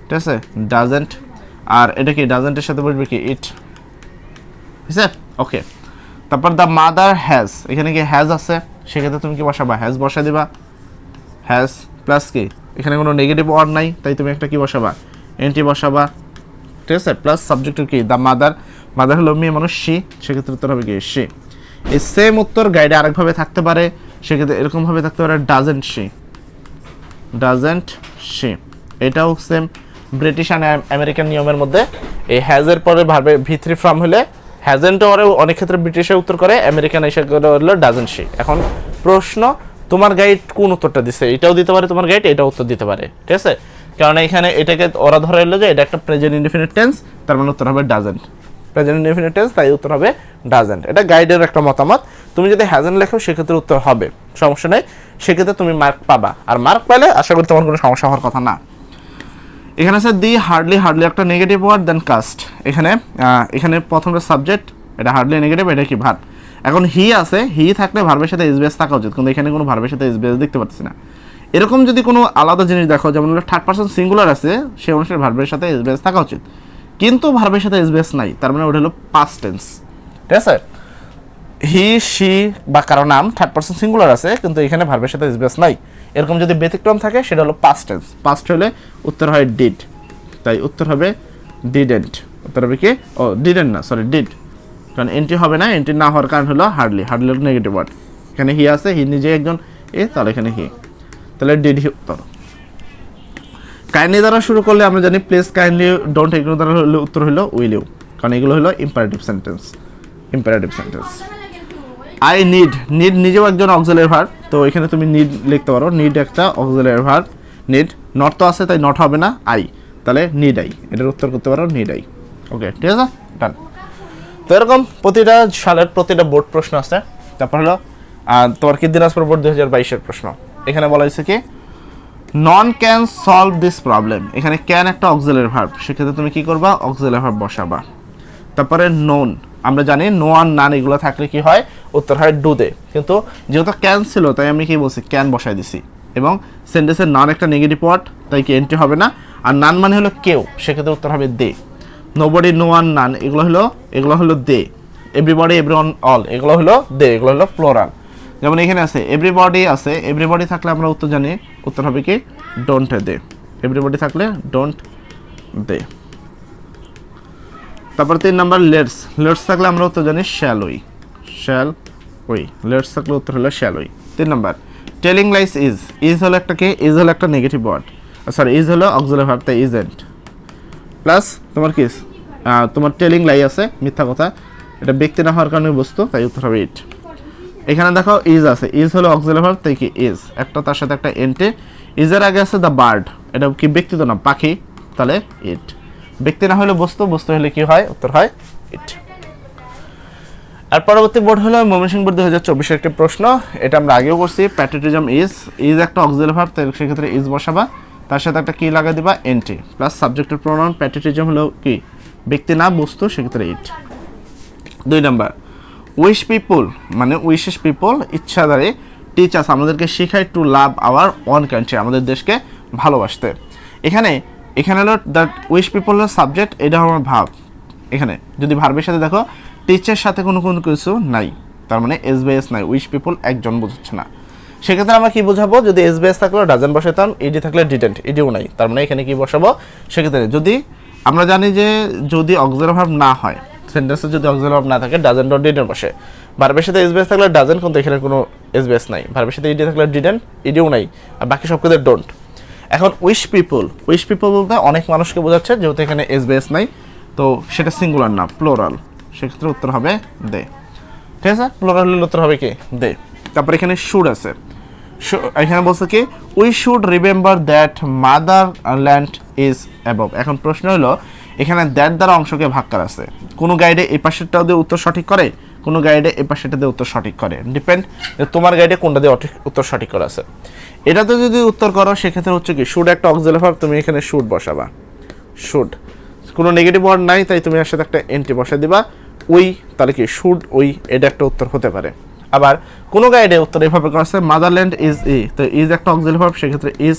ঠিক আছে, ডাজেন্ট। আর এটা কি ডাজেন্টের সাথে বসবে কি ইট, ঠিক আছে। ওকে, তারপর দ্য মাদার হ্যাজ, এখানে কি হ্যাজ আছে, সেক্ষেত্রে তুমি কি বসাবা, হ্যাজ বসা দিবা, হ্যাজ প্লাস কি এখানে কোনো নেগেটিভ ওয়ার্ড নাই, তাই তুমি একটা কি বসাবা, এনটি বসাবা, ঠিক আছে, প্লাস সাবজেক্টের কি দ্য মাদার, মাদার হলো মেয়ে মানুষ, সি, সেক্ষেত্রে উত্তর হবে কি সি। এই সেম উত্তর গাইডে আরেকভাবে থাকতে পারে, সেক্ষেত্রে এরকমভাবে থাকতে পারে ডাজেন্ট সি, ডাজেন্ট সি, এটাও সেম ব্রিটিশ অ্যান্ড আমেরিকান নিয়মের মধ্যে এই হ্যাজের পরে ভার্বের V3 ফর্ম হলে হ্যাজেন্ট ওরে অনেক ক্ষেত্রে ব্রিটিশে উত্তর করে, আমেরিকান এসে হলো ডাজেন্ট শি। এখন প্রশ্ন তোমার গাইড কোন উত্তরটা দিছে, এটাও দিতে পারে তোমার গাইড, এটাও উত্তর দিতে পারে, ঠিক আছে? কারণ এখানে এটাকে ওরা ধরে এলো যে এটা একটা প্রেজেন্ট ইনডিফিনিট টেন্স, তার মানে উত্তর হবে ডাজেন্ট। প্রেজেন্ট ইনডিফিনিট টেন্স, তাই উত্তর হবে ডাজেন্ট। এটা গাইডের একটা মতামত। তুমি যদি হ্যাজেন্ট লেখো সেক্ষেত্রে উত্তর হবে, সমস্যা নেই, সেক্ষেত্রে তুমি মার্ক পাবা। আর মার্ক পেলে আশা করি তোমার কোনো সমস্যা হওয়ার কথা না। এখানে আছে দি হার্ডলি, হার্ডলি একটা নেগেটিভ ওয়ার্ড, দেন কাস্ট। এখানে প্রথমটা সাবজেক্ট, এটা হার্ডলি নেগেটিভ, এটা কি ভার্ব। এখন হি আছে, হি থাকলে ভার্বের সাথে এসবিএস থাকা উচিত, কিন্তু এখানে কোনো ভার্বের সাথে এসবিএস দেখতে পাচ্ছি না। এরকম যদি কোনো আলাদা জিনিস দেখো, যেমন থার্ড পারসন সিঙ্গুলার আছে, সেই অনুসারে ভার্বের সাথে এসবিএস থাকা উচিত, কিন্তু ভার্বের সাথে এসবিএস নাই, তার মানে ওটা হলো পাস্ট টেন্স, ঠিক আছে? হি, শি বা কারো নাম থার্ড পারসন সিঙ্গুলার আছে, কিন্তু এখানে ভার্বের সাথে এসবিএস নাই। এরকম যদি ব্যতিক্রম থাকে সেটা হলো পাস্ট টেন্স। পাস্ট হলে উত্তর হয় ডিড, তাই উত্তর হবে ডিডেন্ট। উত্তর হবে কি? ও ডিডেন্ট না, সরি ডিড, কারণ এন্ট্রি হবে না। এন্ট্রি না হওয়ার কারণ হলো হার্ডলি, হার্ডলি নেগেটিভ ওয়ার্ড। এখানে হি আছে, হি নিজে একজন তাহলে এখানে হি, তাহলে ডিড হি উত্তর। কাইন্ডলি দ্বারা শুরু করলে আমরা জানি প্লেস কাইন্ডলি, ডোন্ট, এগুলো দ্বারা হলে উত্তর হলো উইল ইউ, কারণ এগুলো হলো imperative sentence. Imperative sentence. I need, need নিজেও একজন অক্সিলারি ভার্ব, তো এখানে তুমি নিড লিখতে পারো, নিড একটা অক্সিলারি ভার্ব। নিড, নট তো আছে তাই নট হবে না, আই, তাহলে নিড আই, এটার উত্তর করতে পারো নিড আই। ওকে, ঠিক আছে, ডান। তো এরকম প্রতিটা সালের প্রতিটা বোর্ড প্রশ্ন আছে। তারপর হলো তোমার কি দিনাজপুর বোর্ড 2022-এর প্রশ্ন। এখানে বলা হয়েছে কি none can solve this problem. এখানে ক্যান একটা অক্সিলারি ভার্ব, সেক্ষেত্রে তুমি কি করবা? অক্সিলারি ভার্ব বসাবা। তারপরে নোন, আমরা জানি নো আর নান এগুলো থাকলে কি হয়? উত্তর হয় ডু দে, কিন্তু যেহেতু ক্যান ছিল তাই আমি কি বলছি? ক্যান বসাই দিছি। এবং সেন্টেন্সের নন একটা নেগেটিভ ওয়ার্ড, তাই কি এন্ট্রি হবে না। আর নান মানে হলো কেউ, সেক্ষেত্রে উত্তর হবে দে। নোবডি, নো আর নান এগুলো হলো দে। এভরিবডি, এভরিওয়ান, অল এগুলো হলো দে, এগুলো হলো প্লোরাল। যেমন এখানে আছে এভরিবডি আছে, এভরিবডি থাকলে আমরা উত্তর জানি, উত্তর হবে কি? Don't they. এভরিবডি থাকলে ডোন্ট দে। তারপর 3 নাম্বার লেটস, লেটস থাকলে আমরা উত্তর জানি shall we, shall we. Let's থাকলে উত্তর হলো shall we. 3 number telling lies, is, is হলো একটা কি? ইজ হলো একটা নেগেটিভ ওয়ার্ড, সরি ইজ হলো অক্সিলারি ভার্ব, তাই ইজেন্ট। প্লাস তোমার কি তোমার টেলিং লাই আছে, মিথ্যা কথা, এটা ব্যক্তি না হওয়ার কারণে বস্তু, তাই উত্তর হবে ইট। এখানে দেখো ইজ আছে, ইজ হলো অক্সিলারি ভার্ব, তাই কি ইজ একটা, তার সাথে একটা এন্টে। ইজের আগে আছে দ্য বার্ড, এটা কি ব্যক্তি তো না, পাখি, তাহলে ইট। ব্যক্তি না হলে বস্তু, বস্তু হলে কি হয়? উত্তর হয় ইট। আর পরবর্তী বোর্ড হলো ময়মনসিংহ বোর্ড 2024-এর একটি প্রশ্ন, এটা আমরা আগেও করছি। প্যাট্রিয়টিজম ইজ, ইজ একটা অক্সিলারি ভার্ব, তাই সেক্ষেত্রে ইজ বসাবা, তার সাথে একটা কি লাগাই দিবা? এন্টি। প্লাস সাবজেক্টের প্রোনাউন, প্যাট্রিয়টিজম হলো কি? ব্যক্তি না বস্তু, সেক্ষেত্রে ইট। 2 নাম্বার উইশ পিপল, মানে উইশেস পিপল ইচ্ছাধারী, টিচার্স আমাদেরকে শেখায় to love our own country, আমাদের দেশকে ভালোবাসতে। এখানে হলো দ্যাট উইশ পিপল হলো সাবজেক্ট, এটা আমার ভাব। এখানে যদি ভার্বের সাথে দেখো টিচারের সাথে কোনো কিছু নাই, তার মানে এসবিএস নাই, উইশ পিপল একজন বোঝাচ্ছে না। সেক্ষেত্রে আমরা কি বোঝাবো? যদি এসবিএস থাকলে ডাজেন্ট বসাতাম, ইডি থাকলে ডিডেন্ট, ইডিও নাই, তার মানে এখানে কি বসাবো? সেক্ষেত্রে যদি আমরা জানি যে যদি অক্সিলারি ভার্ব না হয়, সেন্টেন্সে যদি অক্সিলারি ভার্ব না থাকে ডাজেন্ট অর ডিডেন্ট বসে। ভার্বের সাথে এসবিএস থাকলে ডাজেন্ট, কিন্তু এখানে কোনো এসবিএস নাই। ভার্বের সাথে ইডি থাকলে ডিডেন্ট, ইডিও নাই, আর বাকি সব কিছু ডোন্ট। এখন উইশ পিপল, উইশ পিপল বলতে অনেক মানুষকে বোঝাচ্ছে, যেহেতু এখানে এসবিএস নাই, তো সেটা সিঙ্গুলার না, প্লোরাল, সেক্ষেত্রে উত্তর হবে দে। ঠিক আছে, প্লোরাল হলে উত্তর হবে কি? দে। তারপর এখানে শুড আছে, এখানে বলছে কি we should remember that mother land is above. এখন প্রশ্ন হলো এখানে দ্যাট দ্বারা অংশকে ভাগ করা আছে, কোনো গাইডে এই পাশেরটা দিয়ে উত্তর সঠিক করে, কোনো গাইডে এই পাশেরটা দিয়ে উত্তর সঠিক করে, ডিপেন্ড তোমার গাইডে কোনটা দিয়ে উত্তর সঠিক করা আছে। এটাতে যদি উত্তর করো সেক্ষেত্রে হচ্ছে কি শুড একটা অক্সিলারি ভার্ব, তুমি এখানে শুড বসাবা, শুড, কোনো নেগেটিভ ওয়ার্ড নাই তাই তুমি এর সাথে একটা এন্টি বসাই দিবা, উই, তাহলে কি শুড উই, এটা একটা উত্তর হতে পারে। আবার কোনো গাইডে উত্তর এভাবে করা আছে মাদারল্যান্ড ইজ তো ইজ একটা অক্সিলারি ভার্ব, সেক্ষেত্রে ইজ,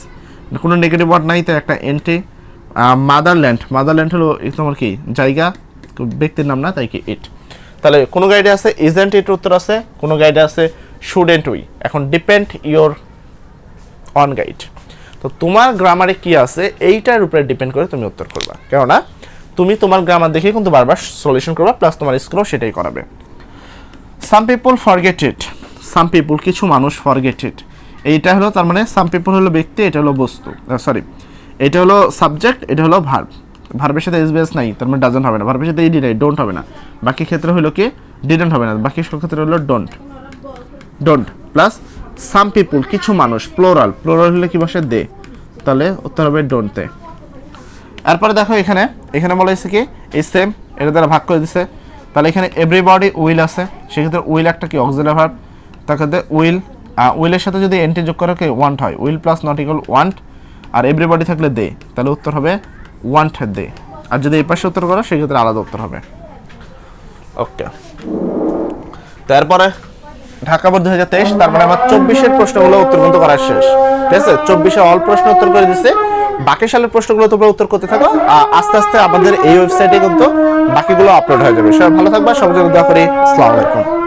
কোনো নেগেটিভ ওয়ার্ড নাই তাই একটা এন্টি। মাদারল্যান্ড হলো তোমার কি জায়গা, ব্যক্তির নাম না, তাই কি ইট। তাহলে কোনো গাইডে আছে ইজেন্ট ইট উত্তর আছে, কোনো গাইডে আছে শুডেন্ট উই। এখন ডিপেন্ড ইওর অন গাইড, তো তোমার গ্রামারে কি আছে এইটার উপরে ডিপেন্ড করে তুমি উত্তর করবা, কেননা তুমি তোমার গ্রামার দেখে কিন্তু বারবার সলিউশন করবা, প্লাস তোমার স্কুলও সেটাই করাবে। Some people forget it, some people কিছু মানুষ ফরগেট ইট, এইটা হলো তার মানে সাম পিপল হলো ব্যক্তি, এটা হলো বস্তু, সরি এটা হলো সাবজেক্ট, এটা হলো ভার্ব, ভার্বের সাথে এসবিএস নাই, তার মানে ডাজন্ট হবে না। ভার্বের সাথে ইডি নাই, ডোন্ট হবে না। বাকি ক্ষেত্রে হলো কি ডিডন্ট হবে না, বাকি সব ক্ষেত্রে হলো ডোন্ট। ডোন্ট প্লাস সাম পিপুল, কিছু মানুষ, প্লোরাল। প্লোরাল হলে কি বসে দে, তাহলে উত্তর হবে ডোন্টতে। এরপরে দেখো এখানে বলা হয়েছে কি এই সেম, এটা দ্বারা ভাগ করে দিছে। তাহলে এখানে এভরিবডি উইল আছে, সেক্ষেত্রে উইল একটা কি অক্সিলারি ভার্ব, তার ক্ষেত্রে উইলের সাথে যদি এনটি যোগ করে কি ওয়ান্ট হয়, will plus not equal won't, আর এভরিবডি থাকলে দে, তাহলে উত্তর হবে ওয়ান্ট দে। আর যদি এই পাশে উত্তর করো সেক্ষেত্রে আলাদা উত্তর হবে। ওকে, তারপরে ঢাকা বোর্ড 2023, তার মানে আমার 24-এর প্রশ্নগুলো উত্তর কিন্তু করা শেষ। ঠিক আছে, 24-এ অল প্রশ্ন উত্তর করে দিচ্ছে। বাকি সালের প্রশ্নগুলো তোমরা উত্তর করতে থাকো, আস্তে আস্তে আমাদের এই ওয়েবসাইটে কিন্তু বাকিগুলো আপলোড হয়ে যাবে। সবাই ভালো থাকবা, সবার জন্য দোয়া করি। আসসালামু আলাইকুম।